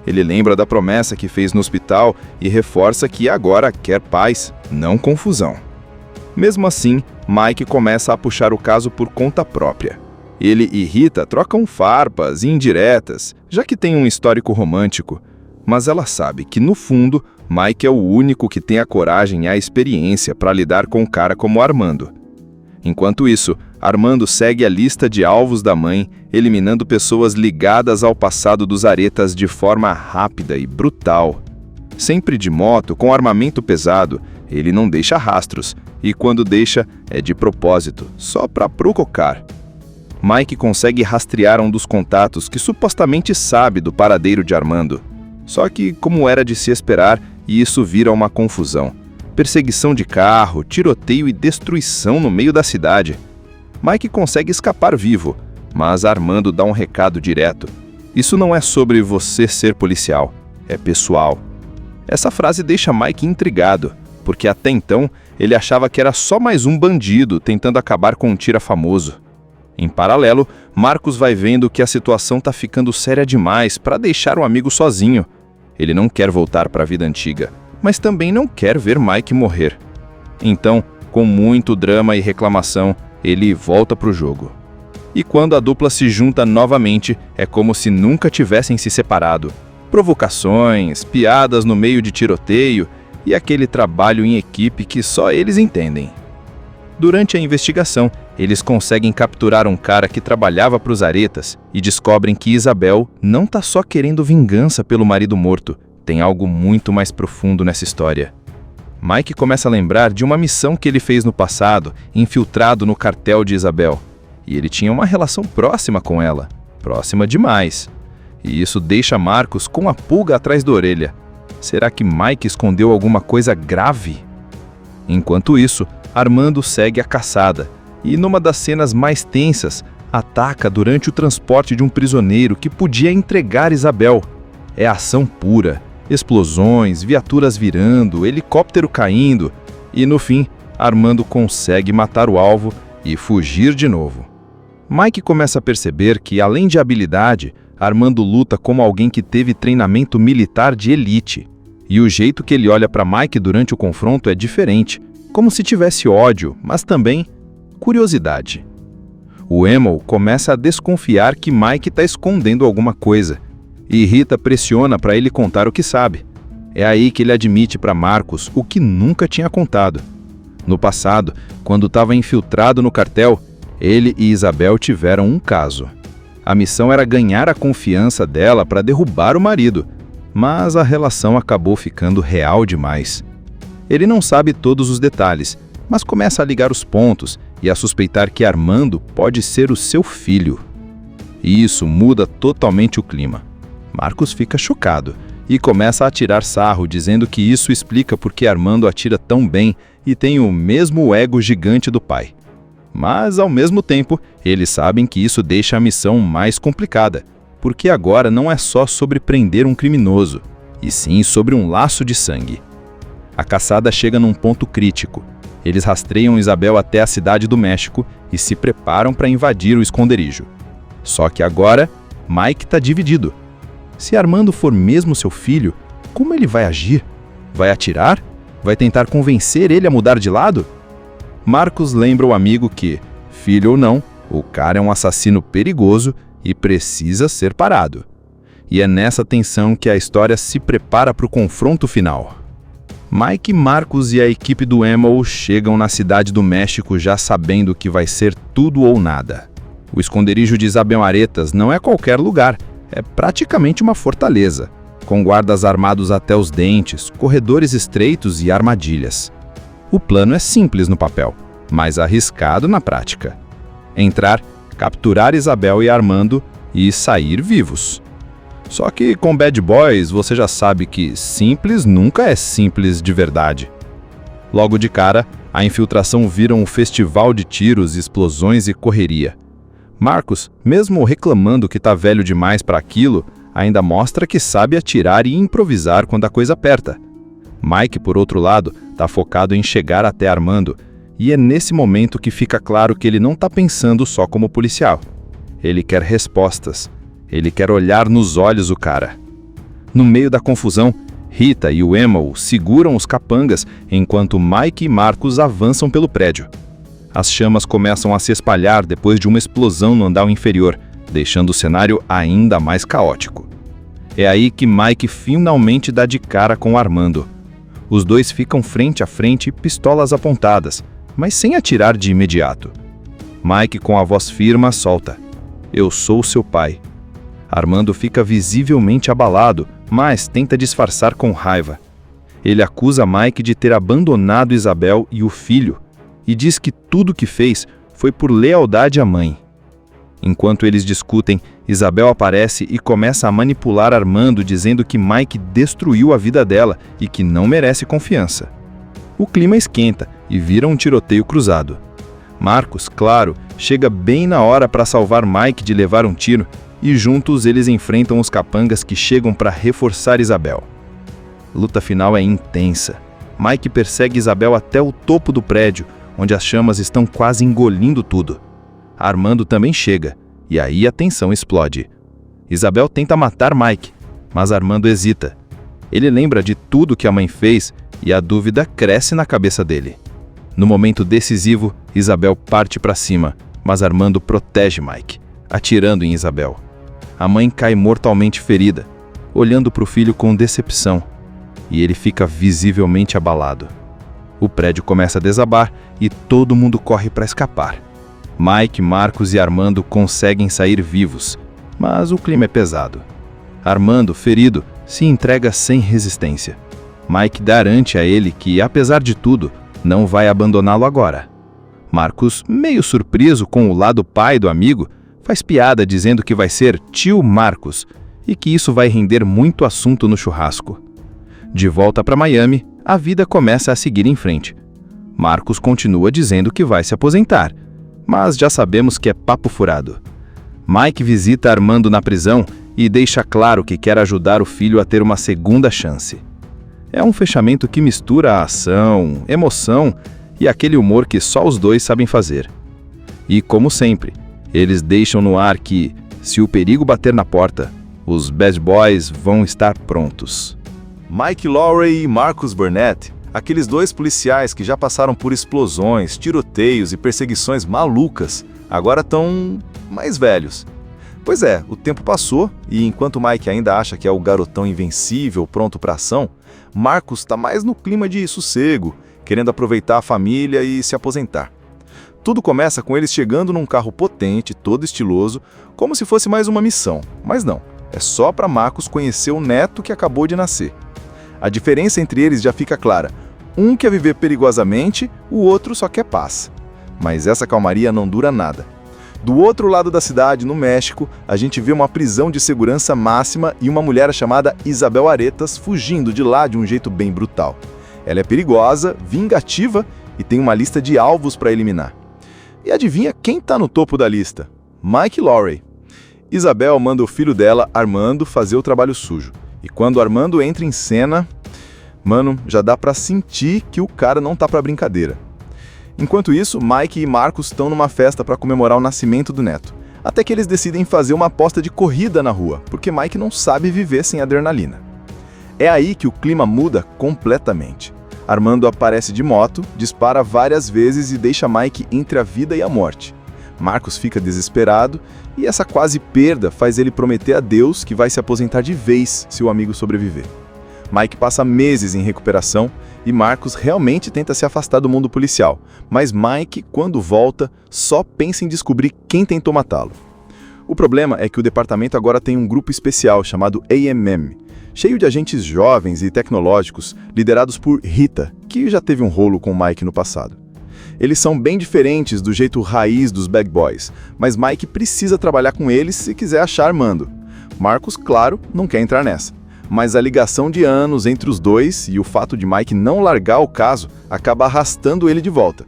[SPEAKER 3] Ele lembra da promessa que fez no hospital e reforça que agora quer paz, não confusão. Mesmo assim, Mike começa a puxar o caso por conta própria. Ele e Rita trocam farpas e indiretas, já que tem um histórico romântico. Mas ela sabe que, no fundo, Mike é o único que tem a coragem e a experiência para lidar com um cara como Armando. Enquanto isso, Armando segue a lista de alvos da mãe, eliminando pessoas ligadas ao passado dos Aretas de forma rápida e brutal. Sempre de moto, com armamento pesado, ele não deixa rastros, e quando deixa, é de propósito, só para provocar. Mike consegue rastrear um dos contatos que supostamente sabe do paradeiro de Armando. Só que, como era de se esperar, isso vira uma confusão. Perseguição de carro, tiroteio e destruição no meio da cidade. Mike consegue escapar vivo, mas Armando dá um recado direto. Isso não é sobre você ser policial, é pessoal. Essa frase deixa Mike intrigado, porque até então ele achava que era só mais um bandido tentando acabar com um tira famoso. Em paralelo, Marcus vai vendo que a situação está ficando séria demais para deixar o amigo sozinho. Ele não quer voltar para a vida antiga, mas também não quer ver Mike morrer. Então, com muito drama e reclamação, ele volta para o jogo. E quando a dupla se junta novamente, é como se nunca tivessem se separado. Provocações, piadas no meio de tiroteio e aquele trabalho em equipe que só eles entendem. Durante a investigação, eles conseguem capturar um cara que trabalhava para os Aretas e descobrem que Isabel não está só querendo vingança pelo marido morto, tem algo muito mais profundo nessa história. Mike começa a lembrar de uma missão que ele fez no passado, infiltrado no cartel de Isabel. E ele tinha uma relação próxima com ela, próxima demais. E isso deixa Marcus com a pulga atrás da orelha. Será que Mike escondeu alguma coisa grave? Enquanto isso, Armando segue a caçada e, numa das cenas mais tensas, ataca durante o transporte de um prisioneiro que podia entregar Isabel. É ação pura, explosões, viaturas virando, helicóptero caindo e, no fim, Armando consegue matar o alvo e fugir de novo. Mike começa a perceber que, além de habilidade, Armando luta como alguém que teve treinamento militar de elite. E o jeito que ele olha para Mike durante o confronto é diferente, como se tivesse ódio, mas também curiosidade. O Emo começa a desconfiar que Mike está escondendo alguma coisa, e Rita pressiona para ele contar o que sabe. É aí que ele admite para Marcus o que nunca tinha contado. No passado, quando estava infiltrado no cartel, ele e Isabel tiveram um caso. A missão era ganhar a confiança dela para derrubar o marido, mas a relação acabou ficando real demais. Ele não sabe todos os detalhes, mas começa a ligar os pontos e a suspeitar que Armando pode ser o seu filho. E isso muda totalmente o clima. Marcus fica chocado e começa a tirar sarro, dizendo que isso explica porque Armando atira tão bem e tem o mesmo ego gigante do pai. Mas, ao mesmo tempo, eles sabem que isso deixa a missão mais complicada, porque agora não é só sobre prender um criminoso, e sim sobre um laço de sangue. A caçada chega num ponto crítico. Eles rastreiam Isabel até a cidade do México e se preparam para invadir o esconderijo. Só que agora, Mike está dividido. Se Armando for mesmo seu filho, como ele vai agir? Vai atirar? Vai tentar convencer ele a mudar de lado? Marcus lembra o amigo que, filho ou não, o cara é um assassino perigoso e precisa ser parado. E é nessa tensão que a história se prepara para o confronto final. Mike, Marcus e a equipe do Emo chegam na cidade do México já sabendo que vai ser tudo ou nada. O esconderijo de Isabel Aretas não é qualquer lugar, é praticamente uma fortaleza, com guardas armados até os dentes, corredores estreitos e armadilhas. O plano é simples no papel, mas arriscado na prática. Entrar, capturar Isabel e Armando e sair vivos. Só que com Bad Boys você já sabe que simples nunca é simples de verdade. Logo de cara, a infiltração vira um festival de tiros, explosões e correria. Marcus, mesmo reclamando que tá velho demais para aquilo, ainda mostra que sabe atirar e improvisar quando a coisa aperta. Mike, por outro lado, tá focado em chegar até Armando, e é nesse momento que fica claro que ele não tá pensando só como policial. Ele quer respostas. Ele quer olhar nos olhos o cara. No meio da confusão, Rita e o Emo seguram os capangas enquanto Mike e Marcus avançam pelo prédio. As chamas começam a se espalhar depois de uma explosão no andar inferior, deixando o cenário ainda mais caótico. É aí que Mike finalmente dá de cara com Armando. Os dois ficam frente a frente, pistolas apontadas, mas sem atirar de imediato. Mike, com a voz firme, solta: "Eu sou seu pai." Armando fica visivelmente abalado, mas tenta disfarçar com raiva. Ele acusa Mike de ter abandonado Isabel e o filho, e diz que tudo que fez foi por lealdade à mãe. Enquanto eles discutem, Isabel aparece e começa a manipular Armando, dizendo que Mike destruiu a vida dela e que não merece confiança. O clima esquenta e vira um tiroteio cruzado. Marcus, claro, chega bem na hora para salvar Mike de levar um tiro, e juntos eles enfrentam os capangas que chegam para reforçar Isabel. A luta final é intensa. Mike persegue Isabel até o topo do prédio, onde as chamas estão quase engolindo tudo. Armando também chega, e aí a tensão explode. Isabel tenta matar Mike, mas Armando hesita. Ele lembra de tudo que a mãe fez e a dúvida cresce na cabeça dele. No momento decisivo, Isabel parte para cima, mas Armando protege Mike, atirando em Isabel. A mãe cai mortalmente ferida, olhando para o filho com decepção, e ele fica visivelmente abalado. O prédio começa a desabar e todo mundo corre para escapar. Mike, Marcus e Armando conseguem sair vivos, mas o clima é pesado. Armando, ferido, se entrega sem resistência. Mike garante a ele que, apesar de tudo, não vai abandoná-lo agora. Marcus, meio surpreso com o lado pai do amigo, faz piada dizendo que vai ser tio Marcus e que isso vai render muito assunto no churrasco. De volta para Miami, a vida começa a seguir em frente. Marcus continua dizendo que vai se aposentar, mas já sabemos que é papo furado. Mike visita Armando na prisão e deixa claro que quer ajudar o filho a ter uma segunda chance. É um fechamento que mistura a ação, emoção e aquele humor que só os dois sabem fazer. E, como sempre, eles deixam no ar que, se o perigo bater na porta, os Bad Boys vão estar prontos.
[SPEAKER 2] Mike Lowrey e Marcus Burnett, aqueles dois policiais que já passaram por explosões, tiroteios e perseguições malucas, agora estão mais velhos. Pois é, o tempo passou e enquanto Mike ainda acha que é o garotão invencível, pronto para ação, Marcus está mais no clima de sossego, querendo aproveitar a família e se aposentar. Tudo começa com eles chegando num carro potente, todo estiloso, como se fosse mais uma missão. Mas não, é só para Marcus conhecer o neto que acabou de nascer. A diferença entre eles já fica clara. Um quer viver perigosamente, o outro só quer paz. Mas essa calmaria não dura nada. Do outro lado da cidade, no México, a gente vê uma prisão de segurança máxima e uma mulher chamada Isabel Aretas fugindo de lá de um jeito bem brutal. Ela é perigosa, vingativa e tem uma lista de alvos para eliminar. E adivinha quem está no topo da lista? Mike Lowrey. Isabel manda o filho dela, Armando, fazer o trabalho sujo. E quando Armando entra em cena, mano, já dá pra sentir que o cara não tá pra brincadeira. Enquanto isso, Mike e Marcus estão numa festa para comemorar o nascimento do neto. Até que eles decidem fazer uma aposta de corrida na rua, porque Mike não sabe viver sem adrenalina. É aí que o clima muda completamente. Armando aparece de moto, dispara várias vezes e deixa Mike entre a vida e a morte. Marcos fica desesperado e essa quase perda faz ele prometer a Deus que vai se aposentar de vez se o amigo sobreviver. Mike passa meses em recuperação e Marcos realmente tenta se afastar do mundo policial, mas Mike, quando volta, só pensa em descobrir quem tentou matá-lo. O problema é que o departamento agora tem um grupo especial chamado AMM, cheio de agentes jovens e tecnológicos, liderados por Rita, que já teve um rolo com Mike no passado. Eles são bem diferentes do jeito raiz dos Bad Boys, mas Mike precisa trabalhar com eles se quiser achar Armando. Marcos, claro, não quer entrar nessa, mas a ligação de anos entre os dois e o fato de Mike não largar o caso acaba arrastando ele de volta.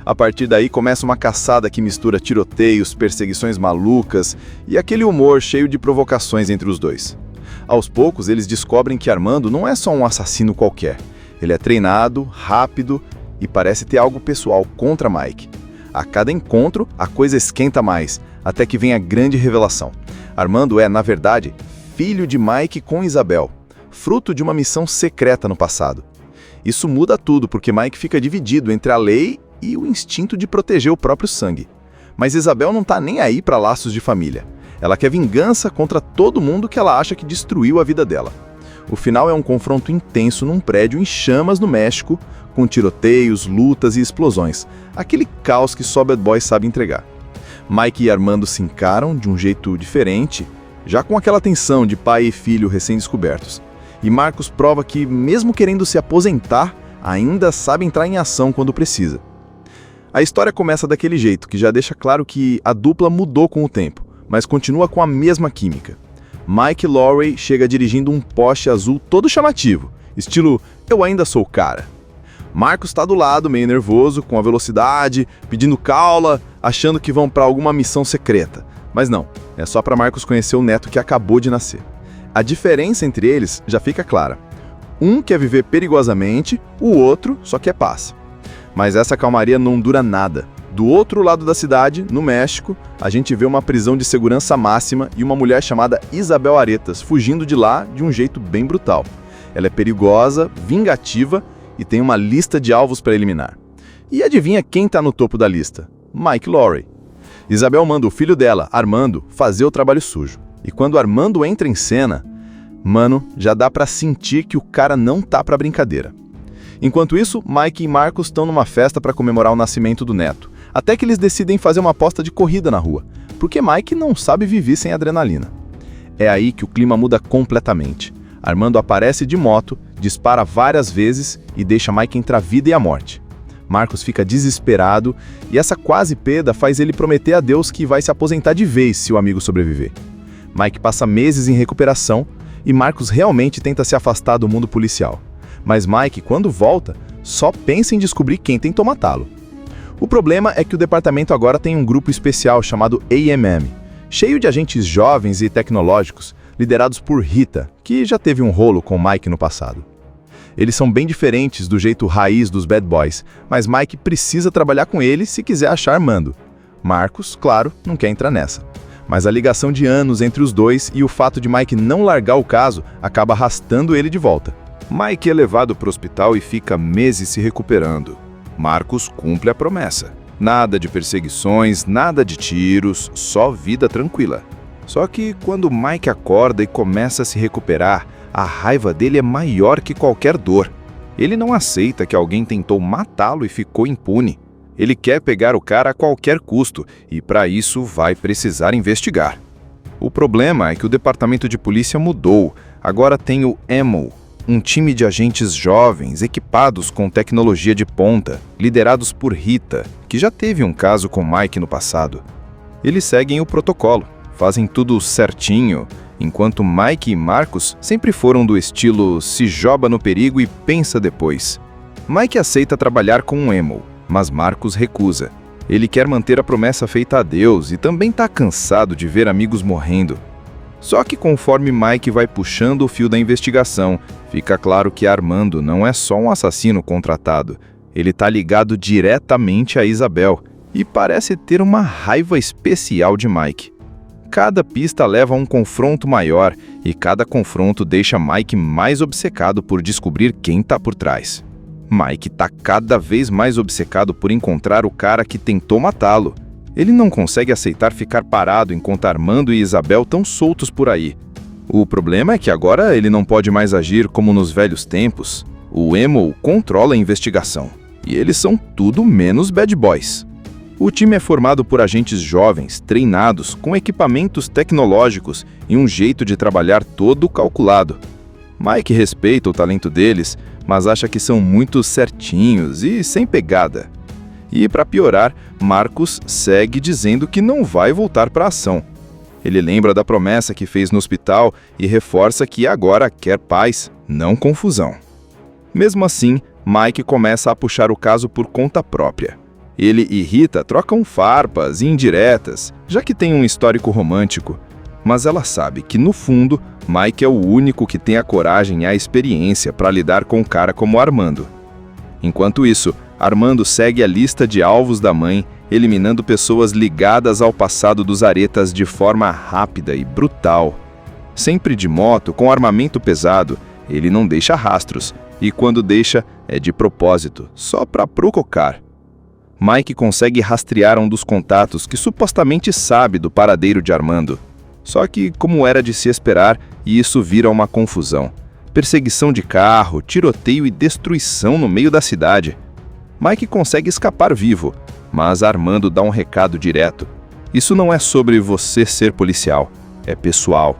[SPEAKER 2] A partir daí começa uma caçada que mistura tiroteios, perseguições malucas e aquele humor cheio de provocações entre os dois. Aos poucos, eles descobrem que Armando não é só um assassino qualquer. Ele é treinado, rápido e parece ter algo pessoal contra Mike. A cada encontro, a coisa esquenta mais, até que vem a grande revelação. Armando é, na verdade, filho de Mike com Isabel, fruto de uma missão secreta no passado. Isso muda tudo porque Mike fica dividido entre a lei e o instinto de proteger o próprio sangue. Mas Isabel não tá nem aí para laços de família. Ela quer vingança contra todo mundo que ela acha que destruiu a vida dela. O final é um confronto intenso num prédio em chamas no México, com tiroteios, lutas e explosões. Aquele caos que só Bad Boy sabe entregar. Mike e Armando se encaram de um jeito diferente, já com aquela tensão de pai e filho recém-descobertos. E Marcos prova que, mesmo querendo se aposentar, ainda sabe entrar em ação quando precisa. A história começa daquele jeito, que já deixa claro que a dupla mudou com o tempo, mas continua com a mesma química. Mike Lowrey chega dirigindo um Porsche azul todo chamativo, estilo "eu ainda sou o cara". Marcos está do lado, meio nervoso, com a velocidade, pedindo caula, achando que vão para alguma missão secreta. Mas não, é só para Marcos conhecer o neto que acabou de nascer. A diferença entre eles já fica clara. Um quer viver perigosamente, o outro só quer paz. Mas essa calmaria não dura nada. Do outro lado da cidade, no México, a gente vê uma prisão de segurança máxima e uma mulher chamada Isabel Aretas fugindo de lá de um jeito bem brutal. Ela é perigosa, vingativa e tem uma lista de alvos para eliminar. E adivinha quem está no topo da lista? Mike Lowrey. Isabel manda o filho dela, Armando, fazer o trabalho sujo. E quando Armando entra em cena, mano, já dá para sentir que o cara não tá para brincadeira. Enquanto isso, Mike e Marcos estão numa festa para comemorar o nascimento do neto. Até que eles decidem fazer uma aposta de corrida na rua, porque Mike não sabe viver sem adrenalina. É aí que o clima muda completamente. Armando aparece de moto, dispara várias vezes e deixa Mike entre a vida e a morte. Marcos fica desesperado e essa quase perda faz ele prometer a Deus que vai se aposentar de vez se o amigo sobreviver. Mike passa meses em recuperação e Marcos realmente tenta se afastar do mundo policial. Mas Mike, quando volta, só pensa em descobrir quem tentou matá-lo. O problema é que o departamento agora tem um grupo especial chamado AMM, cheio de agentes jovens e tecnológicos, liderados por Rita, que já teve um rolo com Mike no passado. Eles são bem diferentes do jeito raiz dos Bad Boys, mas Mike precisa trabalhar com eles se quiser achar Armando. Marcos, claro, não quer entrar nessa. Mas a ligação de anos entre os dois e o fato de Mike não largar o caso acaba arrastando ele de volta.
[SPEAKER 3] Mike é levado para o hospital e fica meses se recuperando. Marcos cumpre a promessa. Nada de perseguições, nada de tiros, só vida tranquila. Só que quando Mike acorda e começa a se recuperar, a raiva dele é maior que qualquer dor. Ele não aceita que alguém tentou matá-lo e ficou impune. Ele quer pegar o cara a qualquer custo e, para isso, vai precisar investigar. O problema é que o departamento de polícia mudou. Agora tem o AMO, um time de agentes jovens equipados com tecnologia de ponta, liderados por Rita, que já teve um caso com Mike no passado. Eles seguem o protocolo, fazem tudo certinho, enquanto Mike e Marcos sempre foram do estilo se joga no perigo e pensa depois. Mike aceita trabalhar com um emo, mas Marcos recusa. Ele quer manter a promessa feita a Deus e também está cansado de ver amigos morrendo. Só que conforme Mike vai puxando o fio da investigação, fica claro que Armando não é só um assassino contratado. Ele está ligado diretamente a Isabel e parece ter uma raiva especial de Mike. Cada pista leva a um confronto maior e cada confronto deixa Mike mais obcecado por descobrir quem está por trás. Mike tá cada vez mais obcecado por encontrar o cara que tentou matá-lo. Ele não consegue aceitar ficar parado enquanto Armando e Isabel estão soltos por aí. O problema é que agora ele não pode mais agir como nos velhos tempos. O Emo controla a investigação, e eles são tudo menos bad boys. O time é formado por agentes jovens, treinados, com equipamentos tecnológicos e um jeito de trabalhar todo calculado. Mike respeita o talento deles, mas acha que são muito certinhos e sem pegada. E, para piorar, Marcos segue dizendo que não vai voltar para a ação. Ele lembra da promessa que fez no hospital e reforça que agora quer paz, não confusão. Mesmo assim, Mike começa a puxar o caso por conta própria. Ele e Rita trocam farpas e indiretas, já que tem um histórico romântico. Mas ela sabe que, no fundo, Mike é o único que tem a coragem e a experiência para lidar com um cara como Armando. Enquanto isso, Armando segue a lista de alvos da mãe, eliminando pessoas ligadas ao passado dos Aretas de forma rápida e brutal. Sempre de moto, com armamento pesado, ele não deixa rastros, e quando deixa, é de propósito, só para provocar. Mike consegue rastrear um dos contatos que supostamente sabe do paradeiro de Armando. Só que, como era de se esperar, isso vira uma confusão. Perseguição de carro, tiroteio e destruição no meio da cidade. Mike consegue escapar vivo, mas Armando dá um recado direto. Isso não é sobre você ser policial, é pessoal.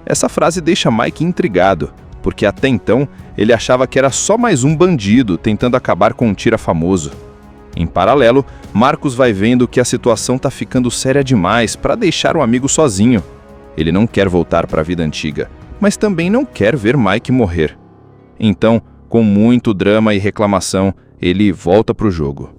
[SPEAKER 3] Essa frase deixa Mike intrigado, porque até então ele achava que era só mais um bandido tentando acabar com um tira famoso. Em paralelo, Marcos vai vendo que a situação tá ficando séria demais para deixar o amigo sozinho. Ele não quer voltar para a vida antiga, mas também não quer ver Mike morrer. Então, com muito drama e reclamação, ele volta pro jogo.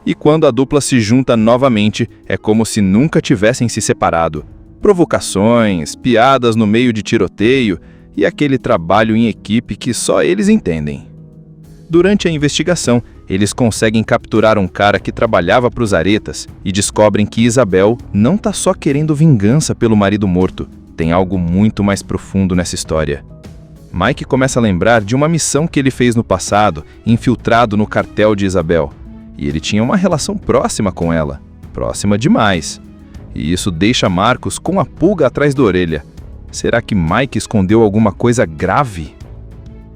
[SPEAKER 3] E quando a dupla se junta novamente, é como se nunca tivessem se separado. Provocações, piadas no meio de tiroteio e aquele trabalho em equipe que só eles entendem. Durante a investigação, eles conseguem capturar um cara que trabalhava para os Aretas e descobrem que Isabel não tá só querendo vingança pelo marido morto, tem algo muito mais profundo nessa história. Mike começa a lembrar de uma missão que ele fez no passado, infiltrado no cartel de Isabel. E ele tinha uma relação próxima com ela, próxima demais. E isso deixa Marcos com a pulga atrás da orelha. Será que Mike escondeu alguma coisa grave?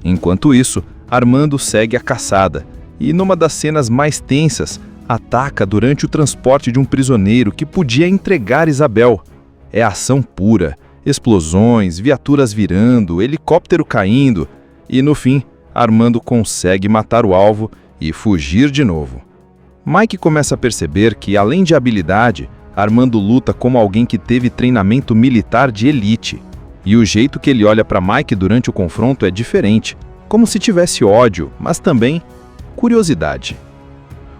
[SPEAKER 3] Enquanto isso, Armando segue a caçada e, numa das cenas mais tensas, ataca durante o transporte de um prisioneiro que podia entregar Isabel. É ação pura, explosões, viaturas virando, helicóptero caindo e, no fim, Armando consegue matar o alvo e fugir de novo. Mike começa a perceber que, além de habilidade, Armando luta como alguém que teve treinamento militar de elite. E o jeito que ele olha para Mike durante o confronto é diferente, como se tivesse ódio, mas também curiosidade.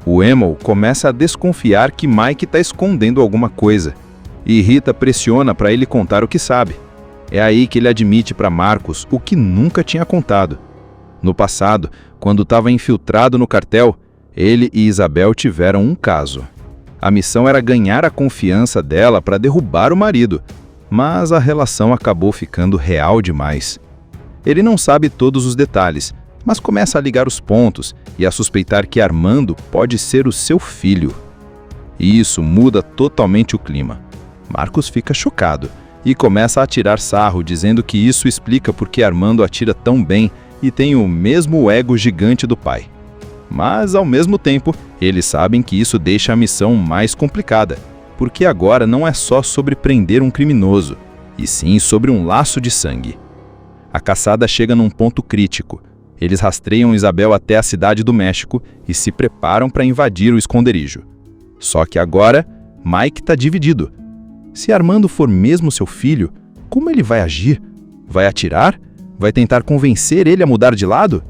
[SPEAKER 3] O Emo começa a desconfiar que Mike está escondendo alguma coisa, e Rita pressiona para ele contar o que sabe. É aí que ele admite para Marcos o que nunca tinha contado. No passado, quando estava infiltrado no cartel, ele e Isabel tiveram um caso. A missão era ganhar a confiança dela para derrubar o marido, mas a relação acabou ficando real demais. Ele não sabe todos os detalhes, mas começa a ligar os pontos e a suspeitar que Armando pode ser o seu filho. E isso muda totalmente o clima. Marcos fica chocado e começa a tirar sarro, dizendo que isso explica porque Armando atira tão bem e tem o mesmo ego gigante do pai. Mas, ao mesmo tempo, eles sabem que isso deixa a missão mais complicada, porque agora não é só sobre prender um criminoso, e sim sobre um laço de sangue. A caçada chega num ponto crítico. Eles rastreiam Isabel até a cidade do México e se preparam para invadir o esconderijo. Só que agora, Mike está dividido. Se Armando for mesmo seu filho, como ele vai agir? Vai atirar? Vai tentar convencer ele a mudar de lado?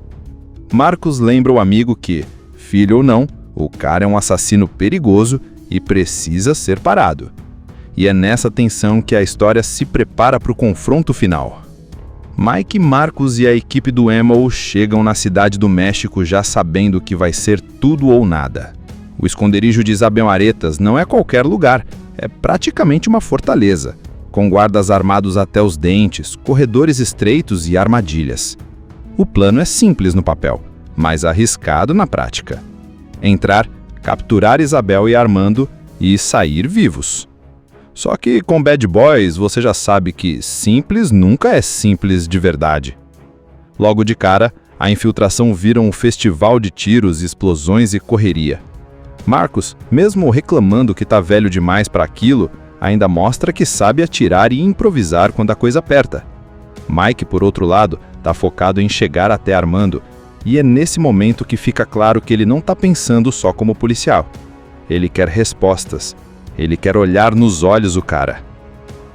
[SPEAKER 3] Marcos lembra o amigo que, filho ou não, o cara é um assassino perigoso e precisa ser parado. E é nessa tensão que a história se prepara para o confronto final. Mike, Marcos e a equipe do Emo chegam na cidade do México já sabendo que vai ser tudo ou nada. O esconderijo de Isabel Aretas não é qualquer lugar, é praticamente uma fortaleza, com guardas armados até os dentes, corredores estreitos e armadilhas. O plano é simples no papel: mais arriscado na prática. Entrar, capturar Isabel e Armando e sair vivos. Só que com Bad Boys você já sabe que simples nunca é simples de verdade. Logo de cara, a infiltração vira um festival de tiros, explosões e correria. Marcos, mesmo reclamando que tá velho demais para aquilo, ainda mostra que sabe atirar e improvisar quando a coisa aperta. Mike, por outro lado, tá focado em chegar até Armando, e é nesse momento que fica claro que ele não tá pensando só como policial. Ele quer respostas. Ele quer olhar nos olhos o cara.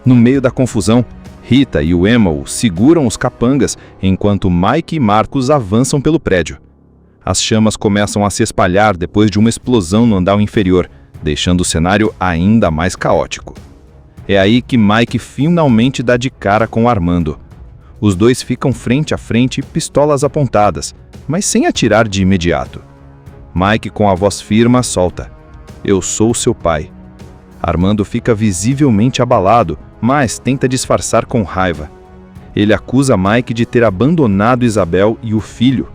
[SPEAKER 3] No meio da confusão, Rita e o Emo seguram os capangas enquanto Mike e Marcos avançam pelo prédio. As chamas começam a se espalhar depois de uma explosão no andar inferior, deixando o cenário ainda mais caótico. É aí que Mike finalmente dá de cara com Armando. Os dois ficam frente a frente, pistolas apontadas, mas sem atirar de imediato. Mike, com a voz firme, solta: "Eu sou seu pai." Armando fica visivelmente abalado, mas tenta disfarçar com raiva. Ele acusa Mike de ter abandonado Isabel e o filho,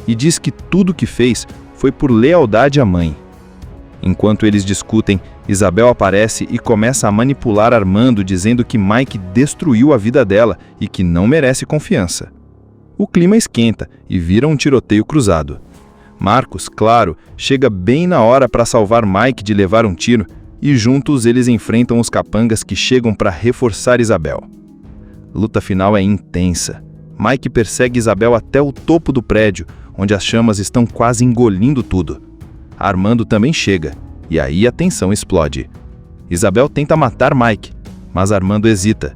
[SPEAKER 3] e diz que tudo o que fez foi por lealdade à mãe. Enquanto eles discutem, Isabel aparece e começa a manipular Armando, dizendo que Mike destruiu a vida dela e que não merece confiança. O clima esquenta e vira um tiroteio cruzado. Marcos, claro, chega bem na hora para salvar Mike de levar um tiro, e juntos eles enfrentam os capangas que chegam para reforçar Isabel. Luta final é intensa. Mike persegue Isabel até o topo do prédio, onde as chamas estão quase engolindo tudo. Armando também chega, e aí a tensão explode. Isabel tenta matar Mike, mas Armando hesita.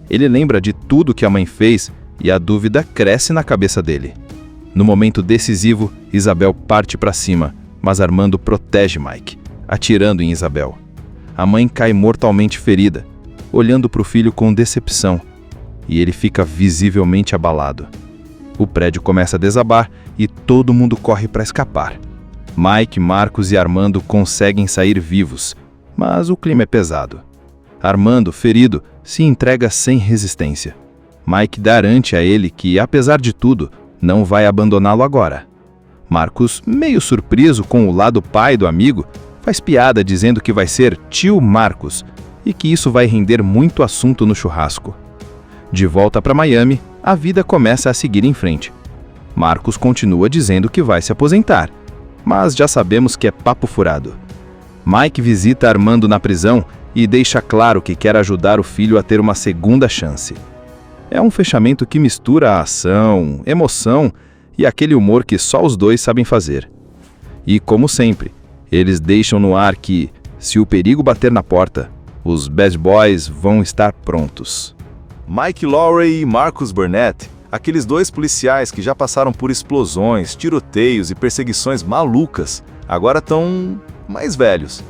[SPEAKER 3] Ele lembra de tudo que a mãe fez e a dúvida cresce na cabeça dele. No momento decisivo, Isabel parte para cima, mas Armando protege Mike, atirando em Isabel. A mãe cai mortalmente ferida, olhando para o filho com decepção, e ele fica visivelmente abalado. O prédio começa a desabar e todo mundo corre para escapar. Mike, Marcos e Armando conseguem sair vivos, mas o clima é pesado. Armando, ferido, se entrega sem resistência. Mike garante a ele que, apesar de tudo, não vai abandoná-lo agora. Marcos, meio surpreso com o lado pai do amigo, faz piada dizendo que vai ser tio Marcos e que isso vai render muito assunto no churrasco. De volta para Miami, a vida começa a seguir em frente. Marcos continua dizendo que vai se aposentar, mas já sabemos que é papo furado. Mike visita Armando na prisão e deixa claro que quer ajudar o filho a ter uma segunda chance. É um fechamento que mistura a ação, emoção e aquele humor que só os dois sabem fazer. E, como sempre, eles deixam no ar que, se o perigo bater na porta, os Bad Boys vão estar prontos.
[SPEAKER 2] Mike Lowrey e Marcus Burnett, aqueles dois policiais que já passaram por explosões, tiroteios e perseguições malucas, agora estão mais velhos.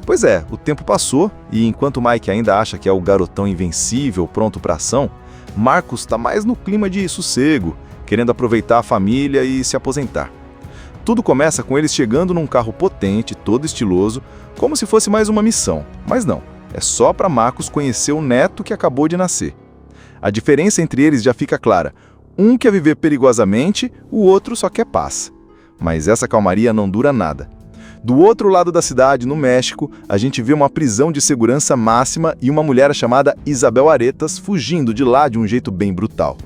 [SPEAKER 2] Pois é, o tempo passou e enquanto Mike ainda acha que é o garotão invencível, pronto para ação, Marcus está mais no clima de sossego, querendo aproveitar a família e se aposentar. Tudo começa com eles chegando num carro potente, todo estiloso, como se fosse mais uma missão. Mas não, é só para Marcus conhecer o neto que acabou de nascer. A diferença entre eles já fica clara. Um quer viver perigosamente, o outro só quer paz. Mas essa calmaria não dura nada. Do outro lado da cidade, no México, a gente vê uma prisão de segurança máxima e uma mulher chamada Isabel Aretas fugindo de lá de um jeito bem brutal.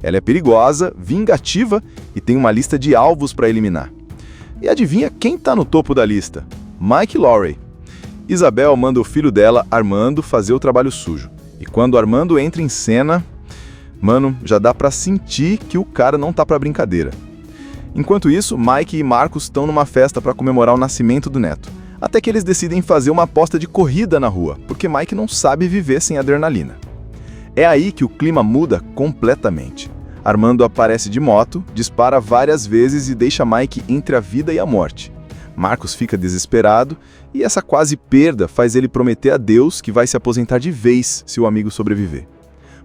[SPEAKER 2] Ela é perigosa, vingativa e tem uma lista de alvos para eliminar. E adivinha quem está no topo da lista? Mike Lowrey. Isabel manda o filho dela, Armando, fazer o trabalho sujo. E quando Armando entra em cena, mano, já dá pra sentir que o cara não tá pra brincadeira. Enquanto isso, Mike e Marcos estão numa festa para comemorar o nascimento do neto. Até que eles decidem fazer uma aposta de corrida na rua, porque Mike não sabe viver sem adrenalina. É aí que o clima muda completamente. Armando aparece de moto, dispara várias vezes e deixa Mike entre a vida e a morte. Marcos fica desesperado e essa quase perda faz ele prometer a Deus que vai se aposentar de vez se o amigo sobreviver.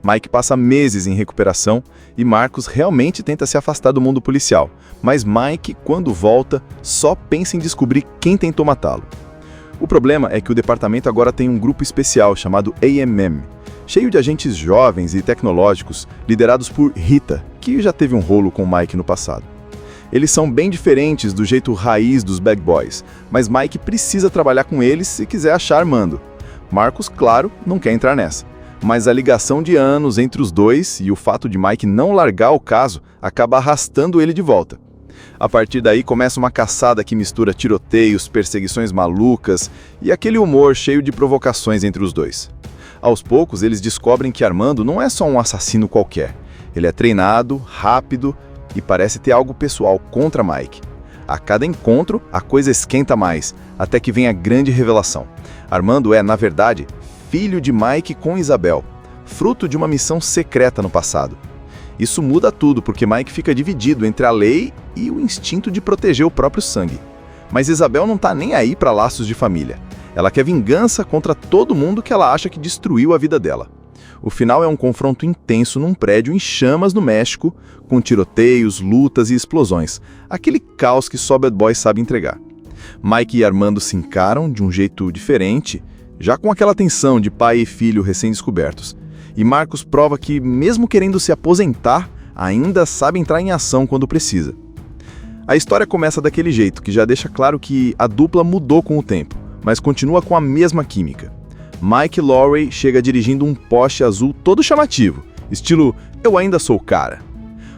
[SPEAKER 2] Mike passa meses em recuperação e Marcos realmente tenta se afastar do mundo policial, mas Mike, quando volta, só pensa em descobrir quem tentou matá-lo. O problema é que o departamento agora tem um grupo especial chamado AMM, cheio de agentes jovens e tecnológicos liderados por Rita, que já teve um rolo com Mike no passado.
[SPEAKER 3] Eles são bem diferentes do jeito raiz dos Bad Boys, mas Mike precisa trabalhar com eles se quiser achar Armando. Marcos, claro, não quer entrar nessa. Mas a ligação de anos entre os dois e o fato de Mike não largar o caso acaba arrastando ele de volta. A partir daí começa uma caçada que mistura tiroteios, perseguições malucas e aquele humor cheio de provocações entre os dois. Aos poucos, eles descobrem que Armando não é só um assassino qualquer. Ele é treinado, rápido e parece ter algo pessoal contra Mike. A cada encontro, a coisa esquenta mais, até que vem a grande revelação. Armando é, na verdade, filho de Mike com Isabel, fruto de uma missão secreta no passado. Isso muda tudo porque Mike fica dividido entre a lei e o instinto de proteger o próprio sangue. Mas Isabel não tá nem aí para laços de família. Ela quer vingança contra todo mundo que ela acha que destruiu a vida dela. O final é um confronto intenso num prédio em chamas no México, com tiroteios, lutas e explosões. Aquele caos que só Bad Boy sabe entregar. Mike e Armando se encaram de um jeito diferente, já com aquela tensão de pai e filho recém-descobertos. E Marcos prova que, mesmo querendo se aposentar, ainda sabe entrar em ação quando precisa. A história começa daquele jeito, que já deixa claro que a dupla mudou com o tempo, mas continua com a mesma química. Mike Lowrey chega dirigindo um Porsche azul todo chamativo, estilo "eu ainda sou o cara".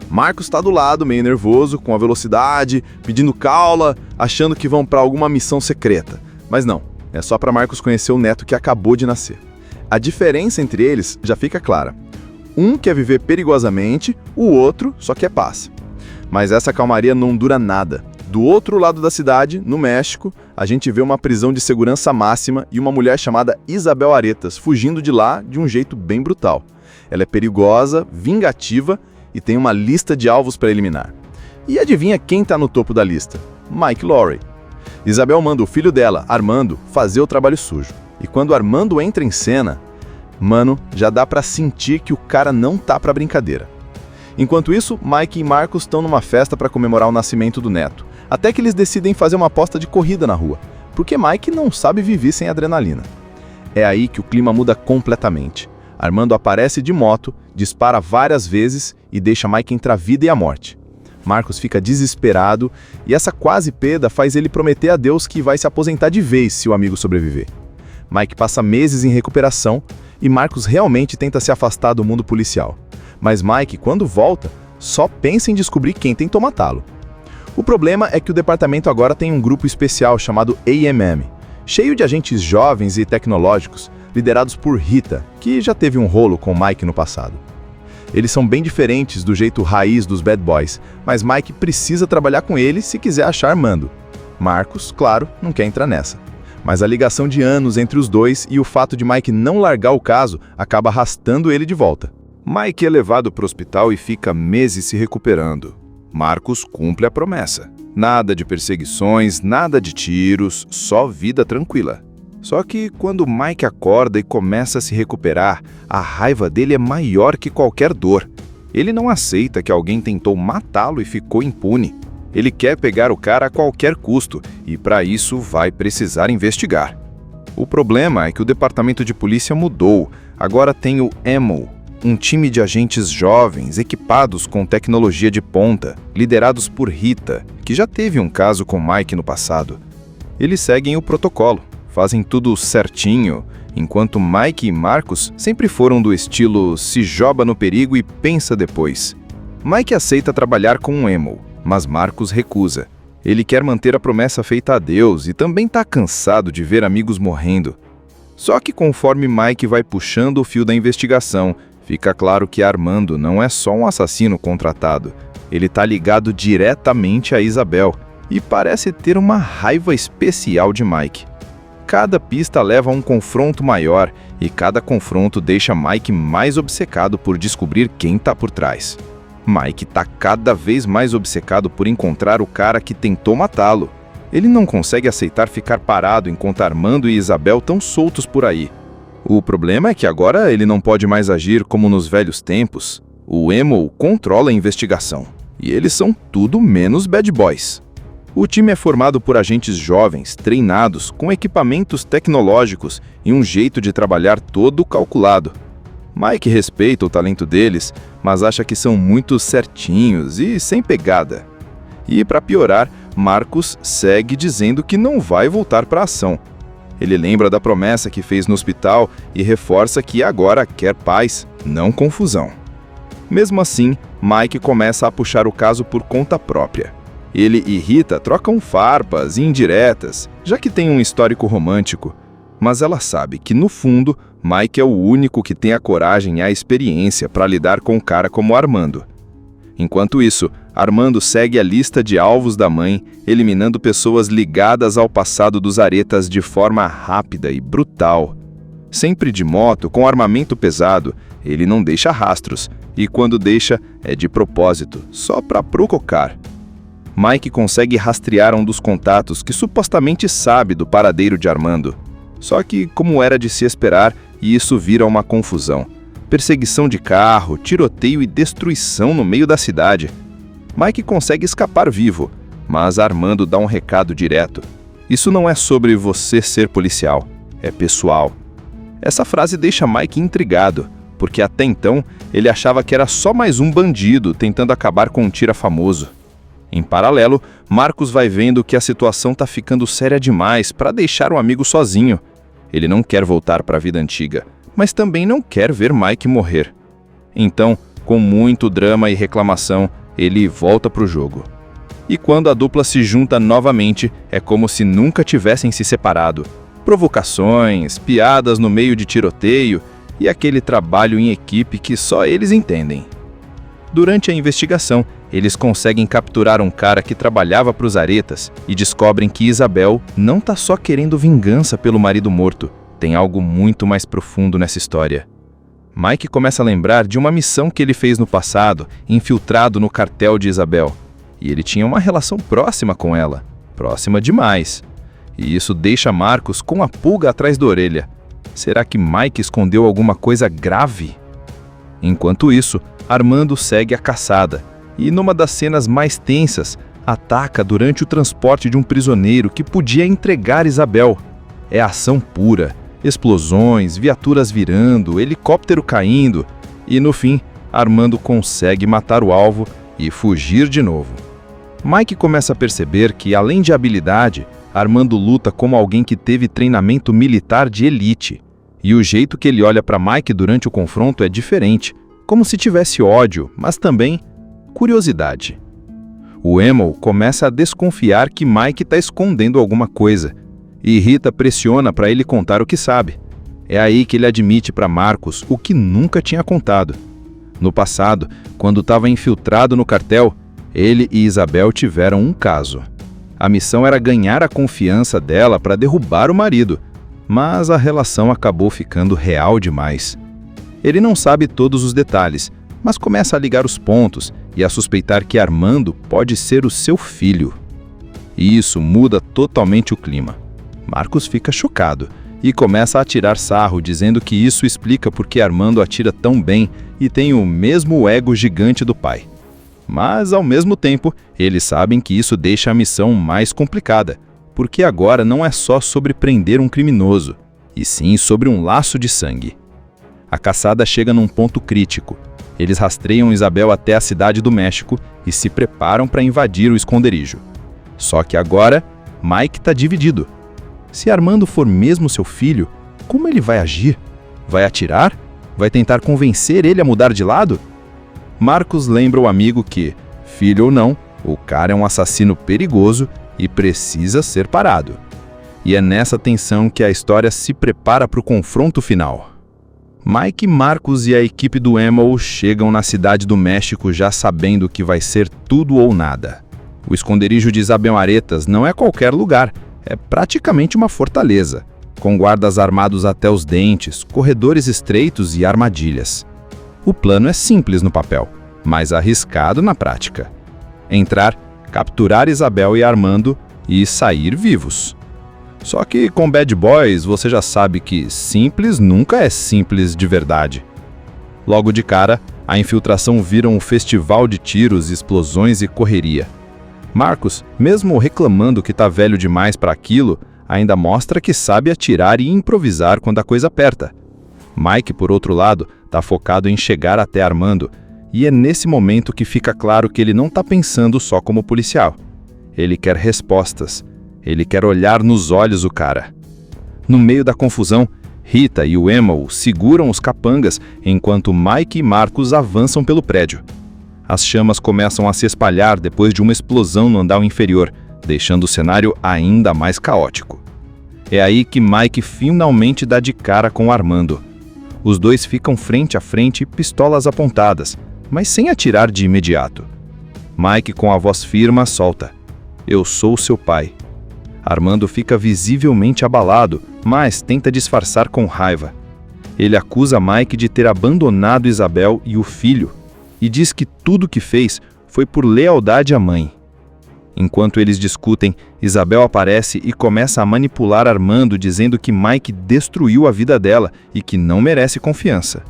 [SPEAKER 3] Marcos está do lado, meio nervoso, com a velocidade, pedindo caula, achando que vão para alguma missão secreta. Mas não, é só para Marcos conhecer o neto que acabou de nascer. A diferença entre eles já fica clara. Um quer viver perigosamente, o outro só quer paz. Mas essa calmaria não dura nada. Do outro lado da cidade, no México, a gente vê uma prisão de segurança máxima e uma mulher chamada Isabel Aretas fugindo de lá de um jeito bem brutal. Ela é perigosa, vingativa e tem uma lista de alvos para eliminar. E adivinha quem está no topo da lista? Mike Lowrey. Isabel manda o filho dela, Armando, fazer o trabalho sujo. E quando Armando entra em cena, mano, já dá para sentir que o cara não tá para brincadeira. Enquanto isso, Mike e Marcos estão numa festa para comemorar o nascimento do neto. Até que eles decidem fazer uma aposta de corrida na rua, porque Mike não sabe viver sem adrenalina. É aí que o clima muda completamente. Armando aparece de moto, dispara várias vezes e deixa Mike entre a vida e a morte. Marcos fica desesperado e essa quase perda faz ele prometer a Deus que vai se aposentar de vez se o amigo sobreviver. Mike passa meses em recuperação e Marcos realmente tenta se afastar do mundo policial. Mas Mike, quando volta, só pensa em descobrir quem tentou matá-lo. O problema é que o departamento agora tem um grupo especial chamado AMM, cheio de agentes jovens e tecnológicos, liderados por Rita, que já teve um rolo com Mike no passado. Eles são bem diferentes do jeito raiz dos Bad Boys, mas Mike precisa trabalhar com eles se quiser achar Armando. Marcos, claro, não quer entrar nessa. Mas a ligação de anos entre os dois e o fato de Mike não largar o caso acaba arrastando ele de volta.
[SPEAKER 2] Mike é levado para o hospital e fica meses se recuperando. Marcos cumpre a promessa. Nada de perseguições, nada de tiros, só vida tranquila. Só que quando Mike acorda e começa a se recuperar, a raiva dele é maior que qualquer dor. Ele não aceita que alguém tentou matá-lo e ficou impune. Ele quer pegar o cara a qualquer custo e, para isso, vai precisar investigar. O problema é que o departamento de polícia mudou. Agora tem o EMO, um time de agentes jovens equipados com tecnologia de ponta, liderados por Rita, que já teve um caso com Mike no passado. Eles seguem o protocolo, fazem tudo certinho, enquanto Mike e Marcos sempre foram do estilo se joga no perigo e pensa depois. Mike aceita trabalhar com um EMO, mas Marcos recusa. Ele quer manter a promessa feita a Deus e também está cansado de ver amigos morrendo. Só que conforme Mike vai puxando o fio da investigação, fica claro que Armando não é só um assassino contratado. Ele está ligado diretamente a Isabel e parece ter uma raiva especial de Mike. Cada pista leva a um confronto maior e cada confronto deixa Mike mais obcecado por descobrir quem está por trás. Mike está cada vez mais obcecado por encontrar o cara que tentou matá-lo. Ele não consegue aceitar ficar parado enquanto Armando e Isabel estão soltos por aí. O problema é que agora ele não pode mais agir como nos velhos tempos. O EMO controla a investigação, e eles são tudo menos bad boys. O time é formado por agentes jovens, treinados, com equipamentos tecnológicos e um jeito de trabalhar todo calculado. Mike respeita o talento deles, mas acha que são muito certinhos e sem pegada.
[SPEAKER 3] E, para piorar, Marcus segue dizendo que não vai voltar para a ação. Ele lembra da promessa que fez no hospital e reforça que agora quer paz, não confusão. Mesmo assim, Mike começa a puxar o caso por conta própria. Ele e Rita trocam farpas e indiretas, já que tem um histórico romântico. Mas ela sabe que, no fundo, Mike é o único que tem a coragem e a experiência para lidar com um cara como Armando. Enquanto isso, Armando segue a lista de alvos da mãe, eliminando pessoas ligadas ao passado dos Aretas de forma rápida e brutal. Sempre de moto, com armamento pesado, ele não deixa rastros, e quando deixa, é de propósito, só para provocar. Mike consegue rastrear um dos contatos que supostamente sabe do paradeiro de Armando. Só que, como era de se esperar, isso vira uma confusão. Perseguição de carro, tiroteio e destruição no meio da cidade. Mike consegue escapar vivo, mas Armando dá um recado direto. Isso não é sobre você ser policial, é pessoal. Essa frase deixa Mike intrigado, porque até então ele achava que era só mais um bandido tentando acabar com um tira famoso. Em paralelo, Marcus vai vendo que a situação tá ficando séria demais para deixar o amigo sozinho. Ele não quer voltar para a vida antiga, mas também não quer ver Mike morrer. Então, com muito drama e reclamação, ele volta pro jogo. E quando a dupla se junta novamente, é como se nunca tivessem se separado. Provocações, piadas no meio de tiroteio e aquele trabalho em equipe que só eles entendem. Durante a investigação, eles conseguem capturar um cara que trabalhava para os Aretas e descobrem que Isabel não tá só querendo vingança pelo marido morto. Tem algo muito mais profundo nessa história. Mike começa a lembrar de uma missão que ele fez no passado, infiltrado no cartel de Isabel. E ele tinha uma relação próxima com ela. Próxima demais. E isso deixa Marcus com a pulga atrás da orelha. Será que Mike escondeu alguma coisa grave? Enquanto isso, Armando segue a caçada. E numa das cenas mais tensas, ataca durante o transporte de um prisioneiro que podia entregar Isabel. É ação pura. Explosões, viaturas virando, helicóptero caindo. E no fim, Armando consegue matar o alvo e fugir de novo. Mike começa a perceber que, além de habilidade, Armando luta como alguém que teve treinamento militar de elite. E o jeito que ele olha para Mike durante o confronto é diferente, como se tivesse ódio, mas também curiosidade. O Emo começa a desconfiar que Mike está escondendo alguma coisa, e Rita pressiona para ele contar o que sabe. É aí que ele admite para Marcus o que nunca tinha contado. No passado, quando estava infiltrado no cartel, ele e Isabel tiveram um caso. A missão era ganhar a confiança dela para derrubar o marido, mas a relação acabou ficando real demais. Ele não sabe todos os detalhes, mas começa a ligar os pontos e a suspeitar que Armando pode ser o seu filho. E isso muda totalmente o clima. Marcus fica chocado e começa a tirar sarro, dizendo que isso explica porque Armando atira tão bem e tem o mesmo ego gigante do pai. Mas, ao mesmo tempo, eles sabem que isso deixa a missão mais complicada, porque agora não é só sobre prender um criminoso, e sim sobre um laço de sangue. A caçada chega num ponto crítico. Eles rastreiam Isabel até a cidade do México e se preparam para invadir o esconderijo. Só que agora, Mike está dividido. Se Armando for mesmo seu filho, como ele vai agir? Vai atirar? Vai tentar convencer ele a mudar de lado? Marcus lembra o amigo que, filho ou não, o cara é um assassino perigoso e precisa ser parado. E é nessa tensão que a história se prepara para o confronto final. Mike, Marcus e a equipe do Emo chegam na cidade do México já sabendo que vai ser tudo ou nada. O esconderijo de Isabel Aretas não é qualquer lugar, é praticamente uma fortaleza, com guardas armados até os dentes, corredores estreitos e armadilhas. O plano é simples no papel, mas arriscado na prática. Entrar, capturar Isabel e Armando e sair vivos. Só que com Bad Boys você já sabe que simples nunca é simples de verdade. Logo de cara, a infiltração vira um festival de tiros, explosões e correria. Marcus, mesmo reclamando que tá velho demais para aquilo, ainda mostra que sabe atirar e improvisar quando a coisa aperta. Mike, por outro lado, tá focado em chegar até Armando, E é nesse momento que fica claro que ele não está pensando só como policial. Ele quer respostas. Ele quer olhar nos olhos o cara. No meio da confusão, Rita e o Emo seguram os capangas enquanto Mike e Marcus avançam pelo prédio. As chamas começam a se espalhar depois de uma explosão no andar inferior, deixando o cenário ainda mais caótico. É aí que Mike finalmente dá de cara com Armando. Os dois ficam frente a frente, pistolas apontadas, mas sem atirar de imediato. Mike, com a voz firme, solta: "Eu sou seu pai." Armando fica visivelmente abalado, mas tenta disfarçar com raiva. Ele acusa Mike de ter abandonado Isabel e o filho, e diz que tudo o que fez foi por lealdade à mãe. Enquanto eles discutem, Isabel aparece e começa a manipular Armando, dizendo que Mike destruiu a vida dela e que não merece confiança.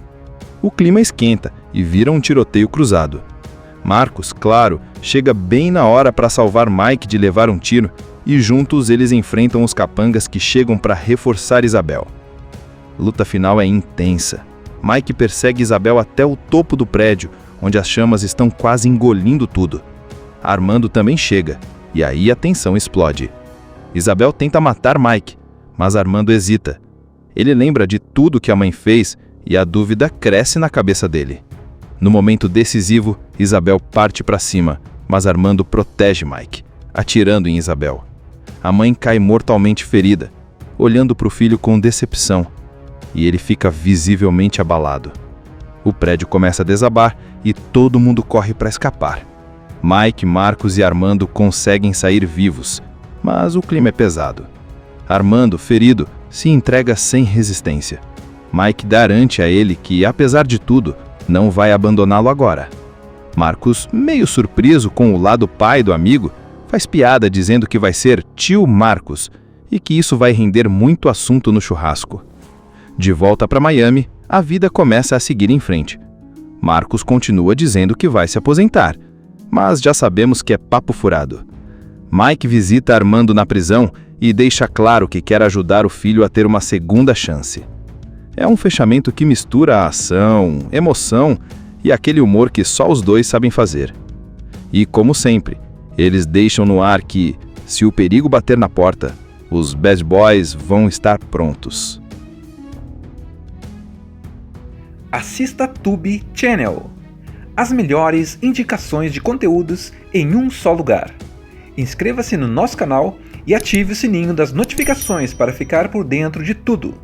[SPEAKER 3] O clima esquenta e vira um tiroteio cruzado. Marcus, claro, chega bem na hora para salvar Mike de levar um tiro, e juntos eles enfrentam os capangas que chegam para reforçar Isabel. A luta final é intensa. Mike persegue Isabel até o topo do prédio, onde as chamas estão quase engolindo tudo. Armando também chega, e aí a tensão explode. Isabel tenta matar Mike, mas Armando hesita. Ele lembra de tudo que a mãe fez e a dúvida cresce na cabeça dele. No momento decisivo, Isabel parte para cima, mas Armando protege Mike, atirando em Isabel. A mãe cai mortalmente ferida, olhando para o filho com decepção, e ele fica visivelmente abalado. O prédio começa a desabar e todo mundo corre para escapar. Mike, Marcus e Armando conseguem sair vivos, mas o clima é pesado. Armando, ferido, se entrega sem resistência. Mike garante a ele que, apesar de tudo, não vai abandoná-lo agora. Marcus, meio surpreso com o lado pai do amigo, faz piada dizendo que vai ser tio Marcus e que isso vai render muito assunto no churrasco. De volta para Miami, a vida começa a seguir em frente. Marcus continua dizendo que vai se aposentar, mas já sabemos que é papo furado. Mike visita Armando na prisão e deixa claro que quer ajudar o filho a ter uma segunda chance. É um fechamento que mistura a ação, emoção e aquele humor que só os dois sabem fazer. E, como sempre, eles deixam no ar que, se o perigo bater na porta, os Bad Boys vão estar prontos.
[SPEAKER 1] Assista Tubi Channel. As melhores indicações de conteúdos em um só lugar. Inscreva-se no nosso canal e ative o sininho das notificações para ficar por dentro de tudo.